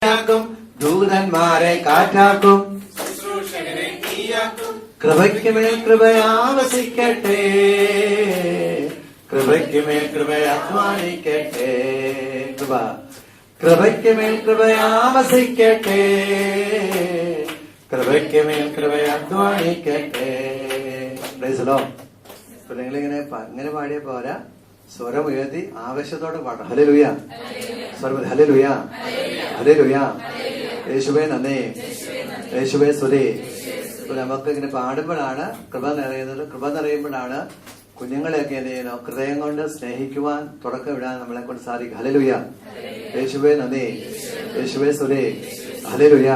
ദൂതന്മാരെ കാറ്റാക്കും, കൃപയ്ക്കുമേൽ കൃപയാവസിക്കട്ടെ, കൃപയ്ക്കുമേൽ കൃപയാധ്വാനിക്കട്ടെ, കൃപയ്ക്കുമേൽ കൃപയാവസിക്കട്ടെ, കൃപയ്ക്കുമേൽ കൃപയാധ്വാനിക്കട്ടെ. നിങ്ങളിങ്ങനെ പാടിയ പോരാ, സ്വരം ഉയർത്തി ആവേശത്തോടെ പാടണം. ഹല്ലേലൂയ, സ്വരം ഹല്ലേലൂയ, ഹല്ലേലൂയ. യേശുവേ നന്ദി, യേശുവേ സ്തുതി. നമുക്ക് ഇങ്ങനെ പാടുമ്പോഴാണ് കൃപ നിറയുന്നത്. കൃപ നിറയുമ്പോഴാണ് കുഞ്ഞുങ്ങളെയൊക്കെ എന്ത് ചെയ്യുന്നു, ഹൃദയം കൊണ്ട് സ്നേഹിക്കുവാൻ തുടക്കമിടാൻ നമ്മളെ കൊണ്ട് സാധിക്കും. ഹല്ലേലൂയ, യേശുവേ നന്ദി, യേശുവേ സ്തുതി. ഹല്ലേലൂയ.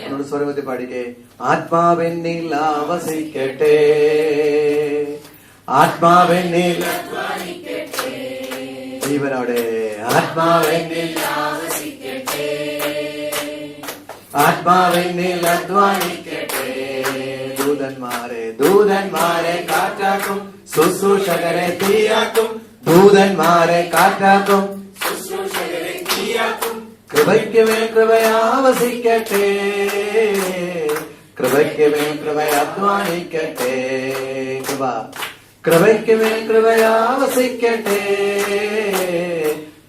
എന്നോട് സ്വരമത്തി പാടിക്കേ. ആത്മാവെന്നിൽ ആവസിക്കട്ടെ, ആത്മാവെന്നിൽ ജീവനോടെ, ആത്മാവെന്നിൽ ആവസിക്കട്ടെ, ആത്മാവെന്നിൽ അധ്വാനിക്കട്ടെ. ദൂതന്മാരെ കാറ്റാക്കും, ശുശ്രൂഷകരെ തീയാക്കും. ദൂതന്മാരെ കാറ്റാക്കും, ശുശ്രൂഷകരെ തീയാക്കും. കൃപയ്ക്കുമേൽ കൃപയാവസിക്കട്ടെ, കൃപയ്ക്കുമേൽ കൃപയാധ്വാനിക്കട്ടെ. കൃപയ്ക്കുമേൽ കൃപയാവസിക്കട്ടെ,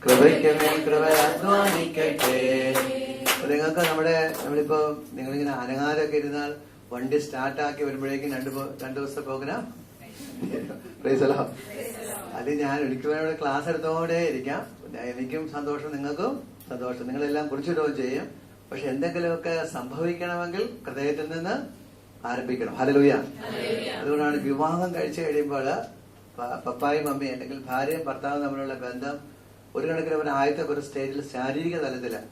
കൃപയ്ക്കുമേൽ കൃപയാധ്വാനിക്കട്ടെ. നിങ്ങൾക്ക് നമ്മളിപ്പോ നിങ്ങളിങ്ങനെ അനങ്ങാതൊക്കെ ഇരുന്നാൽ വണ്ടി സ്റ്റാർട്ടാക്കി വരുമ്പോഴേക്കും രണ്ടു ദിവസത്തെ പ്രോഗ്രാം പ്രൈസലോ. അത് ഞാൻ ഒരിക്കലും ക്ലാസ് എടുത്തോടെ ഇരിക്കാം. എനിക്കും സന്തോഷം, നിങ്ങൾക്കും സന്തോഷം. നിങ്ങളെല്ലാം കുറിച്ചിടുകയും ചെയ്യും. പക്ഷെ എന്തെങ്കിലുമൊക്കെ സംഭവിക്കണമെങ്കിൽ ഹൃദയത്തിൽ നിന്ന് ആരംഭിക്കണം. ഹല്ലേലൂയ. അതുകൊണ്ടാണ് വിവാഹം കഴിച്ചു കഴിയുമ്പോൾ പപ്പായും മമ്മി അല്ലെങ്കിൽ ഭാര്യയും ഭർത്താവും തമ്മിലുള്ള ബന്ധം ഒരു കണക്കിന് ഒരു ആദ്യത്തെ ഒരു സ്റ്റേജിൽ ശാരീരിക തലത്തിലാണ്.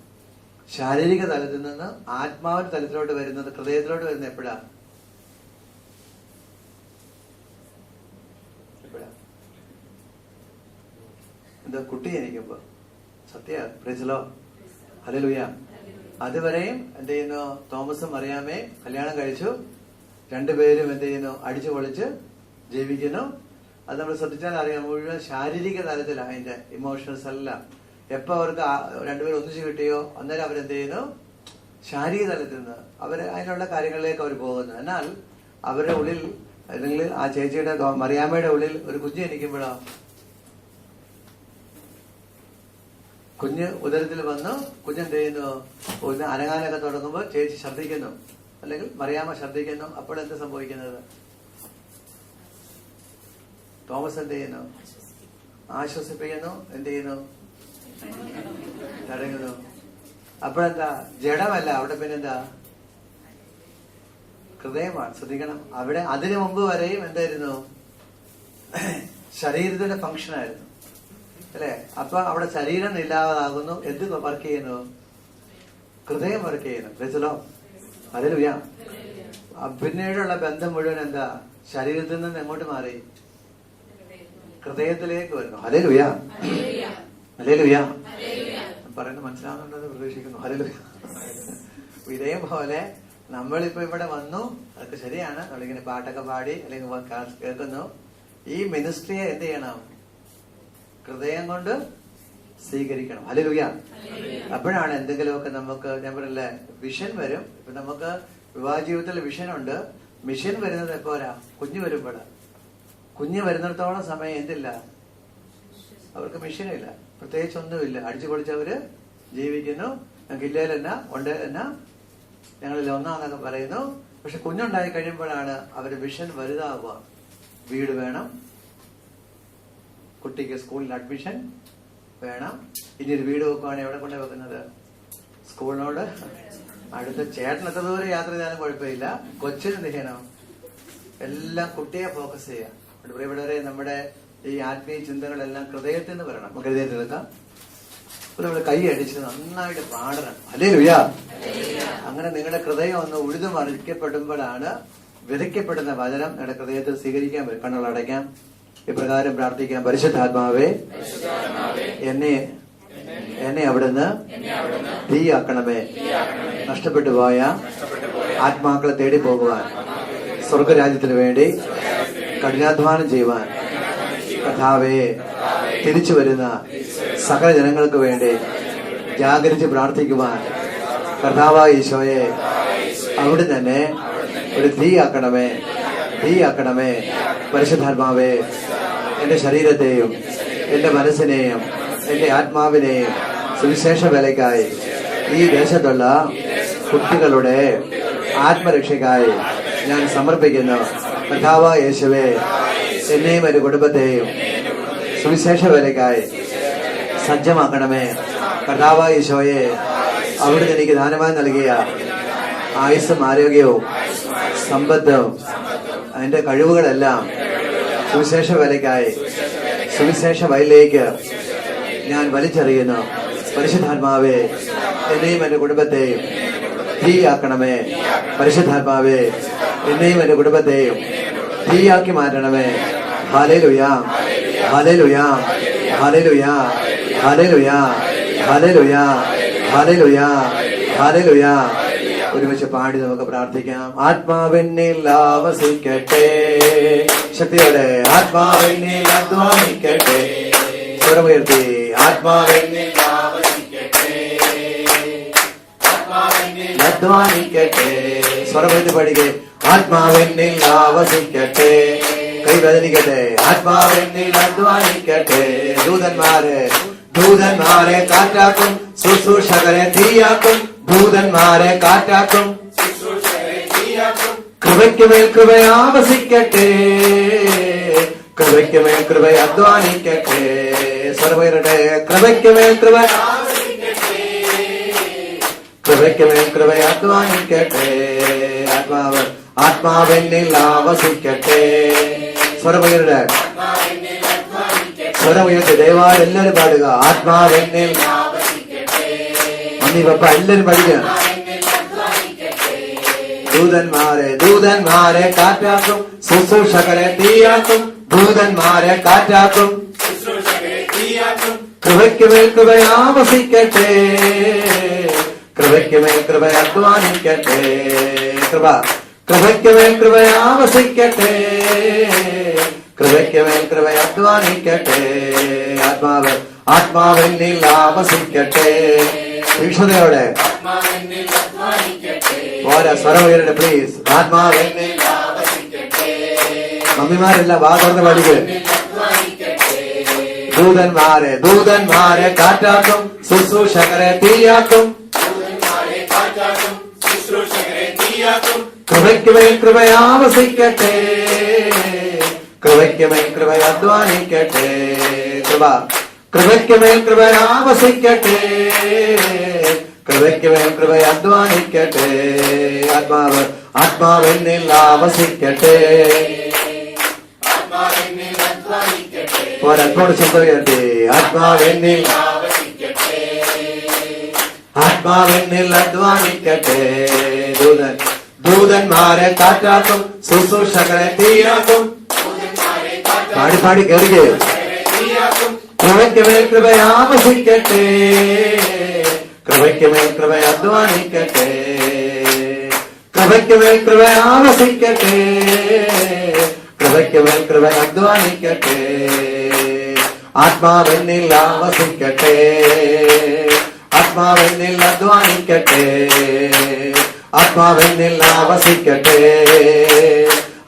ശാരീരിക തലത്തിൽ നിന്ന് ആത്മാവിന്റെ തലത്തിലോട്ട് വരുന്നത്, ഹൃദയത്തിലോട്ട് വരുന്നത് എപ്പോഴാ? എന്താ കുട്ടി ജനിക്കുമ്പോ. സത്യ പ്രൈസലോ, ഹല്ലേലൂയ. അതുവരെയും എന്ത് ചെയ്യുന്നു, തോമസും മറിയാമേ കല്യാണം കഴിച്ചു. രണ്ടുപേരും എന്ത് ചെയ്യുന്നു, അടിച്ചു പൊളിച്ച് ജീവിക്കുന്നു. അത് നമ്മൾ ശ്രദ്ധിച്ചാൽ അറിയാം, മുഴുവൻ ശാരീരിക തലത്തിലാണ്. അതിന്റെ ഇമോഷൻസ് എല്ലാം എപ്പോ അവർക്ക് രണ്ടുപേരും ഒന്നിച്ചു കിട്ടിയോ അന്നേരം അവരെന്ത് ചെയ്യുന്നു, ശാരീരിക തലത്തിൽ നിന്ന് അതിനുള്ള കാര്യങ്ങളിലേക്ക് അവർ പോകുന്നു. എന്നാൽ അവരുടെ ഉള്ളിൽ, അല്ലെങ്കിൽ ആ ചേച്ചിയുടെ മറിയാമ്മയുടെ ഉള്ളിൽ ഒരു കുഞ്ഞ് ജനിക്കുമ്പോഴോ, കുഞ്ഞ് ഉദരത്തിൽ വന്നു, കുഞ്ഞെന്ത് ചെയ്യുന്നു, അനങ്ങാനൊക്കെ തുടങ്ങുമ്പോൾ ചേച്ചി ഛർദ്ദിക്കുന്നു, അല്ലെങ്കിൽ മറിയാമ്മ ഛർദ്ദിക്കുന്നു. അപ്പോഴെന്ത് സംഭവിക്കുന്നത്? തോമസ് എന്ത് ചെയ്യുന്നു, ആശ്വസിപ്പിക്കുന്നു. എന്ത് ചെയ്യുന്നു, തടയുന്നു. അപ്പോഴെന്താ, ജഡമല്ല അവിടെ, പിന്നെന്താ, ഹൃദയമാണ്. ശ്രദ്ധിക്കണം, അവിടെ അതിനു മുമ്പ് വരെയും എന്തായിരുന്നു, ശരീരത്തിന്റെ ഫംഗ്ഷൻ ആയിരുന്നു, അല്ലെ? അപ്പൊ അവിടെ ശരീരം ഇല്ലാതാകുന്നു. എന്ത് വർക്ക് ചെയ്യുന്നു? ഹൃദയം വർക്ക് ചെയ്യുന്നു. പ്രൈസലോ, ഹല്ലേലൂയ. പിന്നീടുള്ള ബന്ധം മുഴുവൻ എന്താ, ശരീരത്തിൽ നിന്ന് എങ്ങോട്ട് മാറി? ഹൃദയത്തിലേക്ക് വരുന്നു. Hallelujah, hallelujah. പറയുന്നത് മനസ്സിലാവുന്നുണ്ടെന്ന് പ്രതീക്ഷിക്കുന്നു. ഹല്ലേലൂയ. ഇതേപോലെ നമ്മളിപ്പോ ഇവിടെ വന്നു, അതൊക്കെ ശരിയാണ്. നമ്മളിങ്ങനെ പാട്ടൊക്കെ പാടി അല്ലെങ്കിൽ കേൾക്കുന്നു. ഈ മിനിസ്ട്രിയെ എന്ത് ചെയ്യണം? ഹൃദയം കൊണ്ട് സ്വീകരിക്കണം. ഹല്ലേലൂയ. അപ്പോഴാണ് എന്തെങ്കിലുമൊക്കെ നമുക്ക്, ഞാൻ പറയില്ലേ, വിഷൻ വരും. ഇപ്പൊ നമുക്ക് വിവാഹ ജീവിതത്തിൽ വിഷനുണ്ട്. മിഷൻ വരുന്നത് എപ്പോഴാ? കുഞ്ഞ് വരുമ്പോഴാ. കുഞ്ഞ് വരുന്നിടത്തോളം സമയം എന്തില്ല, അവർക്ക് മിഷനില്ല, പ്രത്യേകിച്ച് ഒന്നുമില്ല. അടിച്ചു പൊളിച്ചവര് ജീവിക്കുന്നു. ഞങ്ങൾക്ക് ഇല്ലേലെന്നാ ഉണ്ടേലെന്നാ, ഞങ്ങളിൽ ഒന്നാന്നൊക്കെ പറയുന്നു. പക്ഷെ കുഞ്ഞുണ്ടായി കഴിയുമ്പോഴാണ് അവര് വിഷൻ വലുതാവുക. വീട് വേണം, കുട്ടിക്ക് സ്കൂളിൽ അഡ്മിഷൻ വേണം. ഇനി ഒരു വീട് വെക്കുവാണെങ്കിൽ എവിടെ കൊണ്ടു വെക്കുന്നത്? സ്കൂളിനോട് അടുത്ത. ചേട്ടൻ എത്ര ദൂരം യാത്ര ചെയ്താലും കുഴപ്പമില്ല, കൊച്ചിന് എന്ത് ചെയ്യണം? എല്ലാം കുട്ടിയെ ഫോക്കസ് ചെയ്യാം. ഇവിടെ നമ്മുടെ ഈ ആത്മീയ ചിന്തകളെല്ലാം ഹൃദയത്തിൽ നിന്ന് വരണം. നമുക്ക് ഹൃദയത്തിൽ എടുക്കാം. നമ്മൾ കൈ അടിച്ച് നന്നായിട്ട് പാടണം. ഹല്ലേലൂയ. അങ്ങനെ നിങ്ങളുടെ ഹൃദയം ഒന്ന് ഉഴുതു മറിക്കപ്പെടുമ്പോഴാണ് വിതയ്ക്കപ്പെടുന്ന വചനം നിങ്ങളുടെ ഹൃദയത്തിൽ സ്വീകരിക്കാൻ പറ്റും. കണ്ണുകൾ അടയ്ക്കാം. ഇപ്രകാരം പ്രാർത്ഥിക്കാം. പരിശുദ്ധാത്മാവേ, എന്നെ അവിടുന്ന് തീയാക്കണമേ. നഷ്ടപ്പെട്ടു പോയ ആത്മാക്കളെ തേടി പോകുവാൻ, സ്വർഗരാജ്യത്തിന് വേണ്ടി കഠിനാധ്വാനം ചെയ്യുവാൻ കർത്താവേ തിരിച്ചു വരുന്ന സകല ജനങ്ങൾക്ക് വേണ്ടി ജാഗരിച്ച് പ്രാർത്ഥിക്കുവാൻ കർത്താവായ ഈശോയെ അവിടെ തന്നെ ഒരു തീയാക്കണമേ, തീയാക്കണമേ. പരിശുദ്ധാത്മാവേ, എന്റെ ശരീരത്തെയും എന്റെ മനസ്സിനെയും എന്റെ ആത്മാവിനെയും സുവിശേഷ വേലയ്ക്കായി ഈ ദേശത്തുള്ള കുട്ടികളുടെ ആത്മരക്ഷയ്ക്കായി ഞാൻ സമർപ്പിക്കുന്നു. കർത്താവായ യേശുവേ, എന്നെയും എന്റെ കുടുംബത്തെയും സുവിശേഷ വേലയ്ക്കായി സജ്ജമാക്കണമേ. കർത്താവായ ഈശോയെ, അവിടുന്ന് എനിക്ക് ദാനമായി നൽകിയ ആയുസ്സും ആരോഗ്യവും സമ്പത്തും അതിന്റെ കഴിവുകളെല്ലാം സുവിശേഷ വേലയ്ക്കായി സുവിശേഷ വയലിലേക്ക് ഞാൻ വലിച്ചെറിയുന്നു. പരിശുദ്ധാത്മാവേ, എന്നെയും എന്റെ കുടുംബത്തെയും തീയാക്കണമേ. പരിശുദ്ധാത്മാവേ, എന്നെയും എന്റെ കുടുംബത്തെയും തീയാക്കി മാറ്റണമേ. ഹല്ലേലൂയ, ഹല്ലേലൂയ, ഹല്ലേലൂയ, ഹല്ലേലൂയ, ഹല്ലേലൂയ, ഹല്ലേലൂയ, ഹല്ലേലൂയ. ഒരുമിച്ച് പാടി നമുക്ക് പ്രാർത്ഥിക്കാം. ആത്മാവെന്നിൽ ആവസിക്കട്ടെ, ശക്തിയോടെ ആത്മാവെന്നിൽ അധ്വാനിക്കട്ടെ. സ്വരമുയർത്തി ആത്മാവെന്നിൽ അധ്വാനിക്കട്ടെ. സ്വരമുയർത്തി പാടിക്കേ. ആത്മാവെന്നിൽ ആവസിക്കട്ടെ, കൈവേദനിക്കട്ടെ. ആത്മാവെന്നിൽ അധ്വാനിക്കട്ടെ. ദൂതന്മാരെ കാറ്റാക്കും, ശുശ്രൂഷകരെ തീയാക്കും. ദൂതന്മാരെ കാറ്റാക്കും, കൃപയ്ക്കുമേൽ കൃപയാവസിക്കട്ടെ. കൃപയ്ക്കുമേൽ കൃപ അധ്വാനിക്കട്ടെ. സർവരുടെ കൃപയ്ക്കുമേൽ കൃപ, കൃപയ്ക്കുമേൽ കൃപ അധ്വാനിക്കട്ടെ. ആത്മാവെന്നിൽ ആവസിക്കട്ടെ. സ്വരമുയരുടെ സ്വരമുയർത്തി ദയവായി എല്ലാവരും പാടുക. ആത്മാവെന്നിൽ, മമ്മി പപ്പ എല്ലാവരും പഠിക്കുക. ദൂതന്മാരെ കാറ്റാക്കും, ശുശ്രൂഷകരെ തീയാക്കും. ദൂതന്മാരെ കാറ്റാക്കും, കൃപയ്ക്കുമേൽ കൃപയാവസിക്കട്ടെ. കൃപയ്ക്കുമേൽ കൃപ അധ്വാനിക്കട്ടെ. കൃപയ്ക്കുമേൽ കൃപയാവസിക്കട്ടെ. കൃപയ്ക്കുമേൽ കൃപ അധ്വാനിക്കട്ടെ. ആത്മാവെന്നിൽ ആവസിക്കട്ടെ. തീക്ഷ്ണതയോടെ ഓരോ സ്വരം ഉയരട്ടെ പ്ലീസ്. ആത്മാവെന്നിൽ, മമ്മിമാരെല്ലാം വാ തുറന്ന് പഠിക്കുക. ദൂതന്മാരെ കാറ്റാക്കും, ശുശ്രൂഷകരെ തീയാക്കും. കൃപയ്ക്കുമേൽ കൃപയാവസിക്കട്ടെ. കൃപയ്ക്കുമേൽ കൃപ അധ്വാനിക്കട്ടെ. കൃപയ്ക്കുമേൽ കൃപയാവസിക്കട്ടെ. കൃപയ്ക്കുമേൽ കൃപ അധ്വാനിക്കട്ടെ. ആത്മാവെന്നിൽ ആവസിക്കട്ടെ. ഒരൽപ്പോട് ശബ്ദമുയർത്തി. ആത്മാവെന്നിൽ അധ്വാനിക്കട്ടെ. ദൂതന്മാരെ കാറ്റാക്കും, ശുശ്രൂഷകരെ തീയാക്കും. പാടി കേറിക്കേ. കൃപയ്ക്കുമേൽ കൃപയാവസിക്കട്ടെ. കൃപയ്ക്കുമേൽ കൃപ അധ്വാനിക്കട്ടെ. കൃപയ്ക്കുമേൽ കൃപയാവസിക്കട്ടെ. കൃപയ്ക്കുമേൽ കൃപ അധ്വാനിക്കട്ടെ. ആത്മാവെന്നിൽ ആവസിക്കട്ടെ. ആത്മാവെന്നിൽ അധ്വാനിക്കട്ടെ. ആത്മാവെന്നിൽ ആവസിക്കട്ടെ.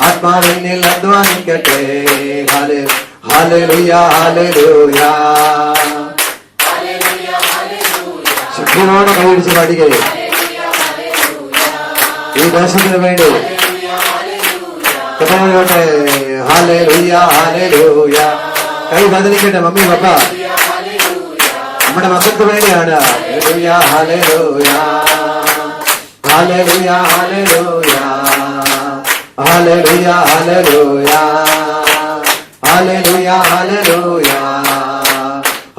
ആത്മാവെന്നിൽ അധ്വാനിക്കട്ടെ. Hallelujah, hallelujah. ശക്തിയോടെ കൈയടിച്ച് പാടിക്കേ. ഈ ദേശത്തിന് വേണ്ടി കഥയോട്ടെ. Hallelujah, hallelujah. കൈ ബദലിക്കട്ടെ മമ്മി പപ്പ. നമ്മുടെ മക്കൾക്ക് വേണ്ടിയാണ്. ഹല്ലേലൂയ, ഹല്ലേലൂയ, ഹല്ലേലൂയ, ഹല്ലേലൂയ, ഹല്ലേലൂയ, ഹല്ലേലൂയ, ഹല്ലേലൂയ, ഹല്ലേലൂയ,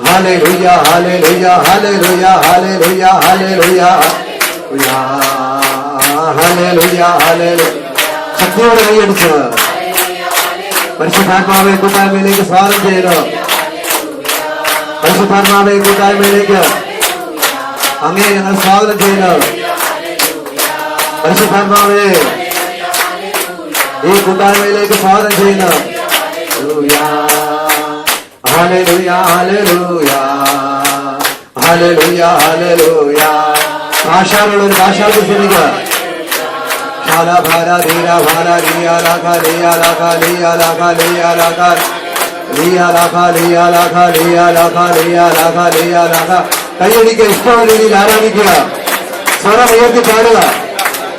ഹല്ലേലൂയ, ഹല്ലേലൂയ, ഹല്ലേലൂയ, ഹല്ലേലൂയ, ഹല്ലേലൂയ, ഹല്ലേലൂയ, ഹല്ലേലൂയ. ശക്തിയോടെ കൈയടിച്ച് പരിശുദ്ധാത്മാവെ കൂട്ടായ്മയിലേക്ക് സ്വാഗതം ചെയ്യുന്നു. പരിശുദ്ധാത്മാവെ കൂട്ടായ്മയിലേക്ക് അങ്ങേ ഞങ്ങൾ സ്വാഗതം ചെയ്യുന്നു. പരിശുദ്ധാത്മാവെ ഈ കൂട്ടായ്മയിലേക്ക് സ്വാഗതം ചെയ്യുന്നു. ഹല്ലേലൂയ, ഹല്ലേലൂയ, ഹല്ലേലൂയ, ഹല്ലേലൂയ. ഭാഷകളുള്ളവർ ഭാഷകൾക്ക് ശ്രമിക്കുക. ശാല ഭാര ധീര ഭാര ലിയാലാഖ ലിയാലാഖ ലിയാലാഖ ലിയാലാഖ ലിയാലാഖ ലിയാലാഖ ലിയാലാഖ ലിയാലാഖ ലിയാലാഖ. കൈയടിക്കുക, ഇഷ്ടമുള്ള രീതിയിൽ ആരാധിക്കുക, സ്വരം ഉയർത്തി പാടുക.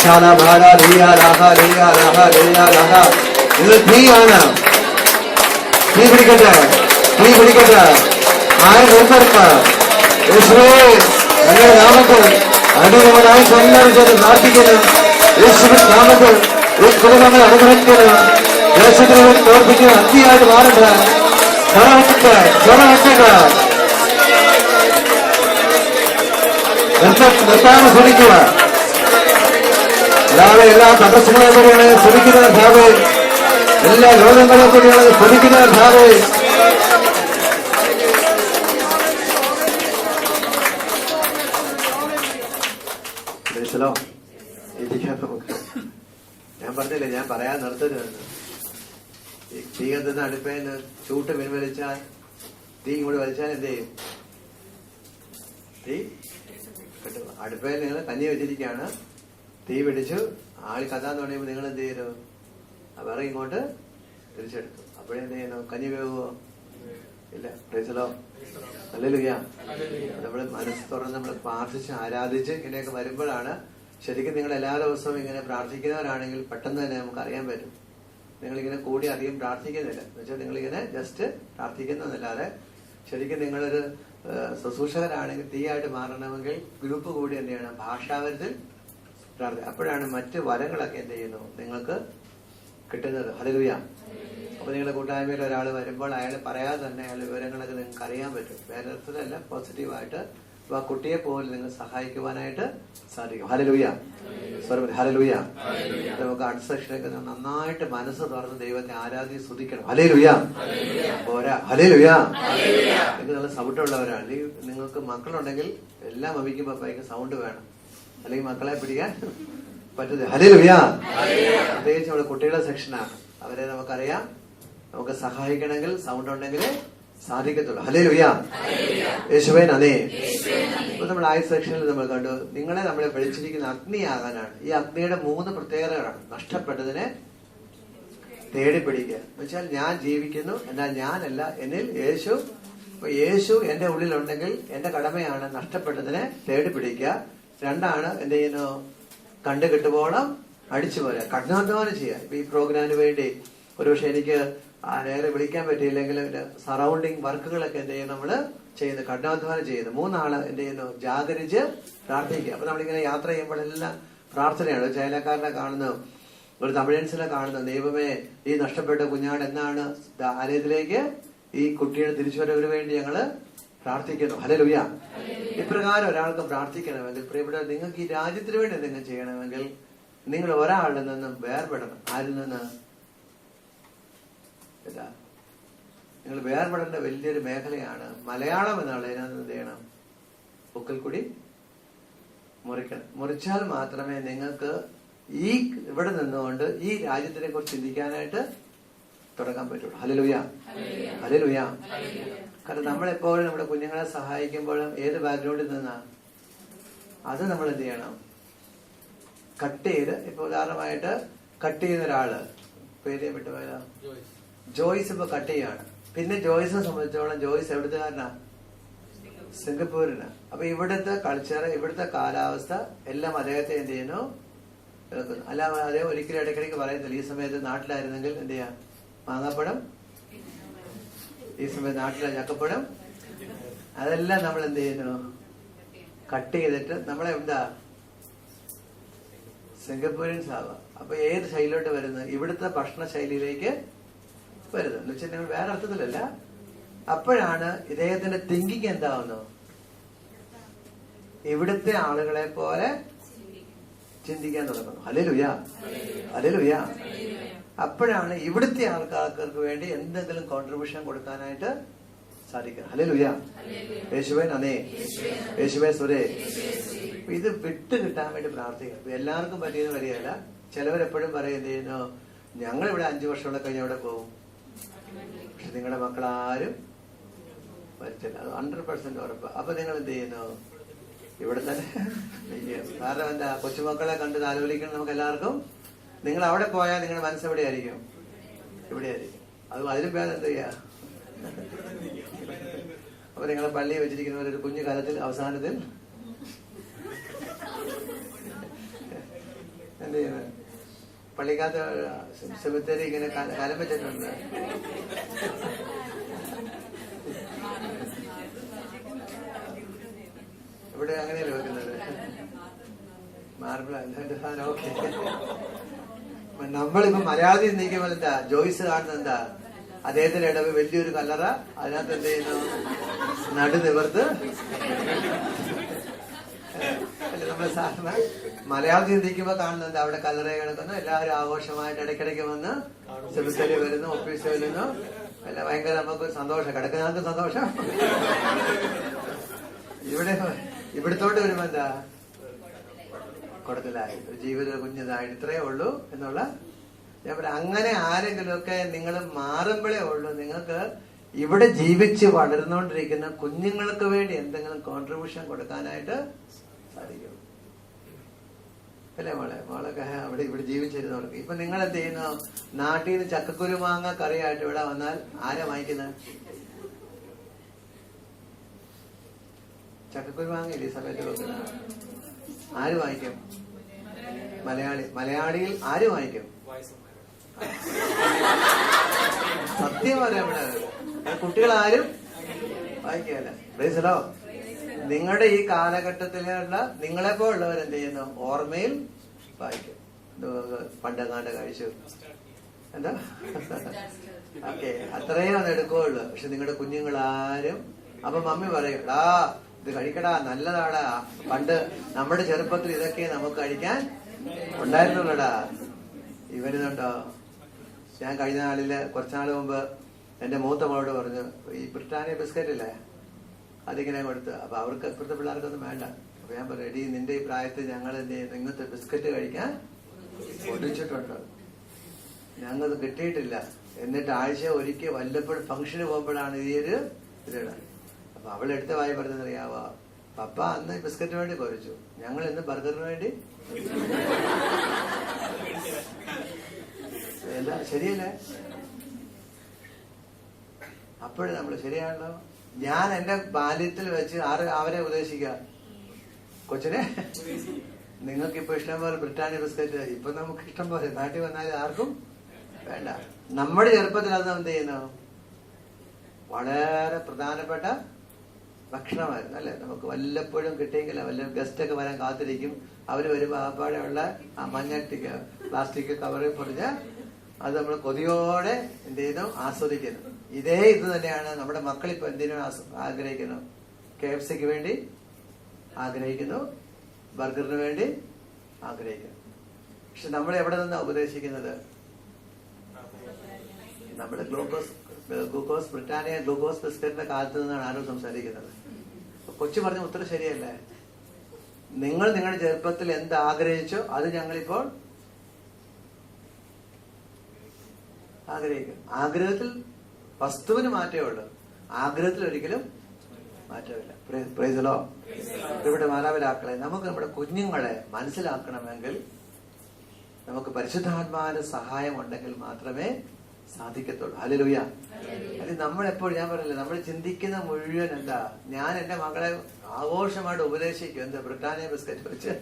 ശാല ഭാര ലിയാലാഖ ലിയാലാഖ ലിയാലാഖ. നിങ്ങൾ തീയാണ്, തീ പിടിക്കട്ടെ, തീ പിടിക്കട്ടെ. ആരും നിർത്തരുത്. യേശുവേ നിങ്ങളുടെ നാമത്തിൽ അനുഗ്രഹമായി സന്ദർശിച്ചത് പ്രാർത്ഥിക്കുന്നു. യേശുവിൻ നാമത്തിൽ ഈ കുടുംബങ്ങൾ അനുഗ്രഹിക്കുന്നു. ദേശത്തിന് വേണ്ടി പ്രവർത്തിക്കുന്ന അന്തിയായിട്ട് മാറട്ടെ. സ്വരവെട്ടിട്ട് സ്വരവെട്ടിട്ട് നിർത്താനും ശ്രമിക്കുക. അല്ലാതെ എല്ലാ തടസ്സങ്ങളെ കൂടിയാണ് ശ്രമിക്കുന്ന ഭാവേ, എല്ലാ രോഗങ്ങളെ കൂടിയാണ് ശ്രമിക്കുന്ന ഭാവേ. ഞാൻ പറഞ്ഞില്ലേ, ഞാൻ പറയാൻ നിർത്തരുതെന്ന്. ഈ തീ കത്തുന്ന അടുപ്പേന്ന് ചൂട്ട് പിൻവലിച്ചാൽ, തീ ഇങ്ങോട്ട് വലിച്ചാൽ എന്ത് ചെയ്യും? തീ കിട്ടും. അടുപ്പയിൽ നിങ്ങൾ കഞ്ഞി വെച്ചിരിക്കുകയാണ്, തീ പിടിച്ചു, ആളി കത്താൻ തുടങ്ങിയപ്പോൾ നിങ്ങൾ എന്ത് ചെയ്തു? ആ വിറക് ഇങ്ങോട്ട് തിരിച്ചെടുത്തു. അപ്പോഴെന്ത് ചെയ്യുന്നു? കഞ്ഞി വേവുമോ? ഇല്ല. പ്രൈസലോ, ഹല്ലേലൂയ. നമ്മൾ മനസ്സ് തുറന്ന് നമ്മൾ പ്രാർത്ഥിച്ച് ആരാധിച്ച് ഇങ്ങനെയൊക്കെ വരുമ്പോഴാണ് ശരിക്കും നിങ്ങൾ എല്ലാ ദിവസവും ഇങ്ങനെ പ്രാർത്ഥിക്കുന്നവരാണെങ്കിൽ പെട്ടെന്ന് തന്നെ നമുക്ക് അറിയാൻ പറ്റും. നിങ്ങളിങ്ങനെ കൂടി അധികം പ്രാർത്ഥിക്കുന്നില്ല എന്ന് വെച്ചാൽ നിങ്ങളിങ്ങനെ ജസ്റ്റ് പ്രാർത്ഥിക്കുന്നതല്ലാതെ ശരിക്കും നിങ്ങളൊരു ശുശ്രൂഷകരാണെങ്കിൽ തീയായിട്ട് മാറണമെങ്കിൽ ഗ്രൂപ്പ് കൂടി എന്ത് ചെയ്യണം? ഭാഷാവരത്തിൽ പ്രാർത്ഥന. അപ്പോഴാണ് മറ്റ് വരങ്ങളൊക്കെ എന്ത് ചെയ്യുന്നു നിങ്ങൾക്ക് കിട്ടുന്നത്. ഹല്ലേലൂയ. അപ്പൊ നിങ്ങളുടെ കൂട്ടായ്മയിൽ ഒരാൾ വരുമ്പോൾ അയാൾ പറയാതെ തന്നെ അയാളുടെ വിവരങ്ങളൊക്കെ നിങ്ങൾക്ക് അറിയാൻ പറ്റും. വേറെ അർത്ഥത്തിലല്ല, പോസിറ്റീവായിട്ട്. അപ്പൊ ആ കുട്ടിയെ പോലും നിങ്ങൾ സഹായിക്കുവാനായിട്ട് സാധിക്കും. ഹല്ലേലൂയ. ഹല്ലേലൂയ. നമുക്ക് അടുത്ത സെക്ഷനൊക്കെ നന്നായിട്ട് മനസ്സ് തുറന്ന് ദൈവത്തെ ആരാധി സ്തുതിക്കണം. ഹല്ലേലൂയ. പോരാ, ഹല്ലേലൂയ. നിങ്ങൾക്ക് നല്ല സൗണ്ട് ഉള്ളവരാണ്. നിങ്ങൾക്ക് മക്കളുണ്ടെങ്കിൽ എല്ലാം മമ്മിക്കും പപ്പായ്ക്കും സൗണ്ട് വേണം, അല്ലെങ്കിൽ മക്കളെ പിടിക്കാൻ പറ്റുന്നത്. ഹല്ലേലൂയ. പ്രത്യേകിച്ച് നമ്മുടെ കുട്ടികളുടെ സെക്ഷനാണ്. അവരെ നമുക്കറിയാം, നമുക്ക് സഹായിക്കണമെങ്കിൽ സൗണ്ട് ഉണ്ടെങ്കിൽ സാധിക്കത്തുള്ളൂ. ഹല്ലേലൂയ. യേശുവേ നന്ദി. ഇപ്പൊ നമ്മൾ ആ സെക്ഷനിൽ നമ്മൾ കണ്ടു, നിങ്ങളെ നമ്മളെ വിളിച്ചിരിക്കുന്ന അഗ്നിയാകാനാണ്. ഈ അഗ്നിയുടെ 3 പ്രത്യേകതകളാണ്. നഷ്ടപ്പെട്ടതിനെ തേടിപ്പിടിക്കുക എന്ന് വെച്ചാൽ ഞാൻ ജീവിക്കുന്നു, എന്നാൽ ഞാനല്ല, എന്നിൽ യേശു. അപ്പൊ യേശു എന്റെ ഉള്ളിലുണ്ടെങ്കിൽ എന്റെ കടമയാണ് നഷ്ടപ്പെട്ടതിനെ തേടിപ്പിടിക്കുക. 2 എന്ത് ചെയ്യുന്നു? കണ്ടു കിട്ടുമ്പോളം അടിച്ചു പോരാ, കഠിനാധ്വാനം ചെയ്യുക. ഇപ്പൊ ഈ പ്രോഗ്രാമിന് വേണ്ടി ഒരുപക്ഷെ എനിക്ക് നേരെ വിളിക്കാൻ പറ്റിയില്ലെങ്കിൽ സറൗണ്ടിങ് വർക്കുകളൊക്കെ എന്ത് ചെയ്യും? നമ്മള് ചെയ്യുന്നു, കഠിനാധ്വാനം ചെയ്യുന്നു. 3 എന്ത് ചെയ്യുന്നു? ജാഗരിച്ച് പ്രാർത്ഥിക്കുക. അപ്പൊ നമ്മളിങ്ങനെ യാത്ര ചെയ്യുമ്പോഴെല്ലാം പ്രാർത്ഥനയാണ്. ചൈനക്കാരനെ കാണുന്നു, ഒരു തമിഴൻസിനെ കാണുന്നു, ദൈവമേ ഈ നഷ്ടപ്പെട്ട കുഞ്ഞാട് എന്നാണ് ആലയത്തിലേക്ക് ഈ കുട്ടിയുടെ തിരിച്ചുവരവിന് വേണ്ടി ഞങ്ങള് പ്രാർത്ഥിക്കുന്നു. ഹല്ലേലൂയ. ഇപ്രകാരം ഒരാൾക്ക് പ്രാർത്ഥിക്കണമെങ്കിൽ പ്രിയപ്പെട്ട നിങ്ങൾക്ക് ഈ രാജ്യത്തിന് വേണ്ടി എന്തെങ്കിലും ചെയ്യണമെങ്കിൽ നിങ്ങൾ ഒരാളിൽ നിന്നും വേർപെടണം. ആരിൽ നിന്ന്? നിങ്ങൾ വേർപെടേണ്ട വലിയൊരു മേഖലയാണ് മലയാളം എന്നുള്ള. അതിനകത്ത് എന്ത് ചെയ്യണം? പൊക്കൽ കൂടി മുറിക്കണം. മുറിച്ചാൽ മാത്രമേ നിങ്ങൾക്ക് ഈ ഇവിടെ നിന്നുകൊണ്ട് ഈ രാജ്യത്തിനെ കുറിച്ച് ചിന്തിക്കാനായിട്ട് തുടങ്ങാൻ പറ്റുള്ളൂ. ഹല്ലേലൂയ. ഹല്ലേലൂയ. കാരണം നമ്മളെപ്പോഴും നമ്മുടെ കുഞ്ഞുങ്ങളെ സഹായിക്കുമ്പോഴും ഏത് ബാക്ക്ഗ്രൗണ്ടിൽ നിന്നാ അത് നമ്മൾ എന്ത് ചെയ്യണം? കട്ട് ചെയ്ത്, ഇപ്പൊ ഉദാഹരണമായിട്ട് കട്ട് ചെയ്യുന്ന ഒരാള്, പേര് വിട്ടുപോയതാ, ജോയ്സ് ഇപ്പൊ കട്ട് ചെയ്യാണ്. പിന്നെ ജോയ്സിനെ സംബന്ധിച്ചോളം ജോയ്സ് എവിടുത്തുകാരനാ? സിംഗപ്പൂരിന്. അപ്പൊ ഇവിടുത്തെ കൾച്ചർ, ഇവിടുത്തെ കാലാവസ്ഥ എല്ലാം അദ്ദേഹത്തെ എന്ത് ചെയ്യുന്നു? അല്ല, അദ്ദേഹം ഒരിക്കലും ഇടയ്ക്കിടയ്ക്ക് പറയത്തില്ല ഈ സമയത്ത് നാട്ടിലായിരുന്നെങ്കിൽ എന്ത് ചെയ്യാം? മാങ്ങാപ്പഴം, ഈ സമയത്ത് നാട്ടിലെ ചക്കപ്പഴം, അതെല്ലാം നമ്മൾ എന്ത് ചെയ്യുന്നു? കട്ട് ചെയ്തിട്ട് നമ്മളെ എന്താ സിംഗപ്പൂരിയൻസ് ആവാം. അപ്പൊ ഏത് ശൈലിയിലോട്ട് വരുന്നത്? ഇവിടുത്തെ ഭക്ഷണ ശൈലിയിലേക്ക് വരുന്നത് എന്ന് വെച്ചാൽ നിങ്ങൾ വേറെ അർത്ഥത്തിലല്ല. അപ്പോഴാണ് ഇദ്ദേഹത്തിന്റെ തിങ്കിങ് എന്താവുന്നു? ഇവിടുത്തെ ആളുകളെ പോലെ ചിന്തിക്കാൻ തുടങ്ങുന്നു. ഹല്ലേലൂയ. ഹല്ലേലൂയ. അപ്പോഴാണ് ഇവിടുത്തെ ആൾക്കാർക്ക് വേണ്ടി എന്തെങ്കിലും കോൺട്രിബ്യൂഷൻ കൊടുക്കാനായിട്ട് സാധിക്കുന്നത്. ഹല്ലേലൂയ. യേശുവേ നന്ദി. യേശുവേ സുരേ. ഇത് വിട്ട് കിട്ടാൻ വേണ്ടി പ്രാർത്ഥിക്കുക. എല്ലാവർക്കും പറ്റിയെന്ന് വരികയല്ല. ചിലവരെപ്പോഴും പറയും എന്ത് ചെയ്യുന്നു? ഞങ്ങളിവിടെ 5 വർഷമുള്ള കഴിഞ്ഞ അവിടെ പോകും. പക്ഷെ നിങ്ങളുടെ മക്കളാരും വരത്തില്ല. അത് 100% ഉറപ്പ്. അപ്പൊ നിങ്ങൾ എന്ത് ചെയ്യുന്നു? ഇവിടെ തന്നെ കാരണം എന്താ, കൊച്ചുമക്കളെ കണ്ട് താലോലിക്കണം നമുക്ക് എല്ലാവർക്കും. നിങ്ങൾ അവിടെ പോയാൽ നിങ്ങളുടെ മനസ്സ് എവിടെയായിരിക്കും? ഇവിടെയായിരിക്കും. അതിലും പേര് എന്ത് ചെയ്യാ? അപ്പൊ നിങ്ങളെ പള്ളിയിൽ വെച്ചിരിക്കുന്ന ഒരു കുഞ്ഞു കാലത്തിൽ അവസാനത്തിൽ എന്ത് ചെയ്യുന്നത്? പള്ളിക്കകത്ത് സെമിത്തേരി ഇങ്ങനെ കലം വെച്ചിട്ടുണ്ട്. ഇവിടെ അങ്ങനെയല്ലേ വെക്കുന്നത്? മാർബിൾ. ഓക്കെ. നമ്മളിപ്പോ മലയാളത്തിൽ ചിന്തിക്കുമ്പോൾ എന്താ, ജോയ്സ് കാണുന്നത് എന്താ, അദ്ദേഹത്തിന്റെ ഇടവ് വലിയൊരു കല്ലറ, അതിനകത്ത് എന്ത് ചെയ്യുന്നു, നടു നിവർത്ത്. അല്ലെ നമ്മൾ സാധാരണ മലയാളത്തിൽ ചിന്തിക്കുമ്പോ കാണുന്നത് അവിടെ കല്ലറ കിടക്കുന്നു, എല്ലാവരും ആഘോഷമായിട്ട് ഇടയ്ക്കിടയ്ക്ക് വന്ന് സെമിത്തേരി വരുന്നു, ഓഫീസ് വരുന്നു, അല്ല ഭയങ്കര നമുക്ക് സന്തോഷം, കിടക്കുന്നവർക്ക് സന്തോഷം. ഇവിടത്തോട്ട് വരുമ്പോ എന്താ, കൊടുക്കലായി ജീവിത കുഞ്ഞതായിട്ട് ഇത്രയേ ഉള്ളൂ എന്നുള്ള. ഞാൻ പറയാം, അങ്ങനെ ആരെങ്കിലുമൊക്കെ നിങ്ങൾ മാറുമ്പോഴേ ഉള്ളൂ നിങ്ങൾക്ക് ഇവിടെ ജീവിച്ച് വളർന്നുകൊണ്ടിരിക്കുന്ന കുഞ്ഞുങ്ങൾക്ക് വേണ്ടി എന്തെങ്കിലും കോൺട്രിബ്യൂഷൻ കൊടുക്കാനായിട്ട് സാധിക്കും. അല്ലേ മോളൊക്കെ അവിടെ ഇവിടെ ജീവിച്ചിരുന്നവർക്ക്. ഇപ്പൊ നിങ്ങൾ എന്ത് ചെയ്യുന്നു, നാട്ടിൽ നിന്ന് ചക്കക്കുരു മാങ്ങ കറിയായിട്ട് ഇവിടെ വന്നാൽ ആരാ വാങ്ങിക്കുന്നത്? ചക്കക്കുരു മാങ്ങ ഇല്ലേ സമയത്ത് വെക്കുന്ന ആര് വാങ്ങിക്കും? മലയാളിയിൽ ആര് വാങ്ങിക്കും? സത്യം പറയാം, കുട്ടികളാരും വായിക്കുകയല്ല. പ്രൈസലോ. നിങ്ങളുടെ ഈ കാലഘട്ടത്തിലുള്ള നിങ്ങളെപ്പോലുള്ളവർ എന്ത് ചെയ്യുന്നു, ഓർമ്മയിൽ വായിക്കും. പണ്ടെങ്ങാണ്ട് കഴിച്ചു എന്താ, ഓക്കെ, അത്രയും അത് എടുക്കുകയുള്ളു. പക്ഷെ നിങ്ങളുടെ കുഞ്ഞുങ്ങളാരും. അപ്പൊ മമ്മി പറയും, ഇത് കഴിക്കടാ, നല്ലതാടാ, പണ്ട് നമ്മുടെ ചെറുപ്പത്തിൽ ഇതൊക്കെ നമുക്ക് കഴിക്കാൻ ഉണ്ടായിരുന്നുള്ളടാ. ഇവരിതുണ്ടോ? ഞാൻ കഴിഞ്ഞ നാളില് കുറച്ചുനാൾ മുമ്പ് എന്റെ മൂത്ത മോളോട് പറഞ്ഞു, ഈ ബ്രിട്ടാനിയ ബിസ്ക്കറ്റ് ഇല്ലേ, അതിങ്ങനെ കൊടുത്ത്. അപ്പൊ അവർക്ക് ഇപ്പോഴത്തെ പിള്ളേർക്കൊന്നും വേണ്ട. അപ്പൊ ഞാൻ പറഞ്ഞു, എടീ നിന്റെ ഈ പ്രായത്തിൽ ഞങ്ങൾ എന്ത് ചെയ്യുന്നു, ഇങ്ങനത്തെ ബിസ്ക്കറ്റ് കഴിക്കാൻ ഒടിച്ചിട്ടുണ്ട്, ഞങ്ങൾക്ക് കിട്ടിയിട്ടില്ല. എന്നിട്ട് ആഴ്ച ഒരിക്കൽ വല്ലപ്പോഴും ഫംഗ്ഷന് പോകുമ്പോഴാണ് ഈ ഒരു ഇതിടാൻ. അപ്പൊ അവളെടുത്ത വായി പറഞ്ഞതറിയാവോ, പപ്പ അന്ന് ബിസ്ക്കറ്റിന് വേണ്ടി കുറച്ചു, ഞങ്ങൾ ഇന്ന് ബർഗറിന് വേണ്ടി. എന്താ ശരിയല്ലേ? അപ്പോഴും നമ്മൾ ശരിയാണല്ലോ. ഞാൻ എന്റെ ബാല്യത്തിൽ വെച്ച് അവരെ ഉപദേശിക്കുക, കൊച്ചിനെ നിങ്ങൾക്കിപ്പോ ഇഷ്ടം പോലെ ബ്രിട്ടാനിയ ബിസ്ക്കറ്റ്, ഇപ്പൊ നമുക്ക് ഇഷ്ടം പോലെ, നാട്ടിൽ വന്നാൽ ആർക്കും വേണ്ട. നമ്മുടെ ചെറുപ്പത്തിൽ അത് എന്ത് ചെയ്യുന്നു, വളരെ പ്രധാനപ്പെട്ട ഭക്ഷണമായിരുന്നു അല്ലെ. നമുക്ക് വല്ലപ്പോഴും കിട്ടിയെങ്കിൽ വല്ല ഗസ്റ്റ് ഒക്കെ വരാൻ കാത്തിരിക്കും. അവര് വരുമ്പോ ആപ്പാടെയുള്ള ആ മഞ്ഞ പ്ലാസ്റ്റിക് കവറിൽ പൊടിഞ്ഞ അത് നമ്മൾ കൊതിയോടെ എന്ത് ചെയ്യുന്നു, ആസ്വദിക്കുന്നു. ഇതേ ഇത് തന്നെയാണ് നമ്മുടെ മക്കളിപ്പോ എന്തിനും ആഗ്രഹിക്കുന്നു. KFCക്ക് വേണ്ടി ആഗ്രഹിക്കുന്നു, ബർഗറിന് വേണ്ടി ആഗ്രഹിക്കുന്നു. പക്ഷെ നമ്മൾ എവിടെ നിന്നാണ് ഉപദേശിക്കുന്നത്? നമ്മുടെ ഗ്ലൂക്കോസ് ബ്രിട്ടാനിയ ഗ്ലൂക്കോസ് ബിസ്ക്കറ്റിന്റെ കാലത്ത് നിന്നാണ് ആരോ സംസാരിക്കുന്നത്. കൊച്ചു പറഞ്ഞ ഉത്തരം ശരിയല്ലേ? നിങ്ങൾ നിങ്ങളുടെ ചെറുപ്പത്തിൽ എന്ത് ആഗ്രഹിച്ചോ അത് ഞങ്ങളിപ്പോൾ ആഗ്രഹിക്കും. ആഗ്രഹത്തിൽ വസ്തുവിന് മാറ്റമേ ഉള്ളൂ, ആഗ്രഹത്തിൽ ഒരിക്കലും മാറ്റമില്ല. Price the Lord. ഇവിടെ മാതാപിതാക്കളെ, നമുക്ക് നമ്മുടെ കുഞ്ഞുങ്ങളെ മനസ്സിലാക്കണമെങ്കിൽ നമുക്ക് പരിശുദ്ധാത്മാവിന്റെ സഹായം ഉണ്ടെങ്കിൽ മാത്രമേ സാധിക്കത്തുള്ളൂ. ഹല്ലേലൂയ. അത് നമ്മളെപ്പോഴും, ഞാൻ പറഞ്ഞില്ലേ, നമ്മൾ ചിന്തിക്കുന്ന മുഴുവൻ എന്താ, ഞാൻ എന്റെ മകളെ ആഘോഷമായിട്ട് ഉപദേശിക്കും. എന്താ, ബ്രിട്ടാനിയ ബിസ്ക്കറ്റ് വെച്ച്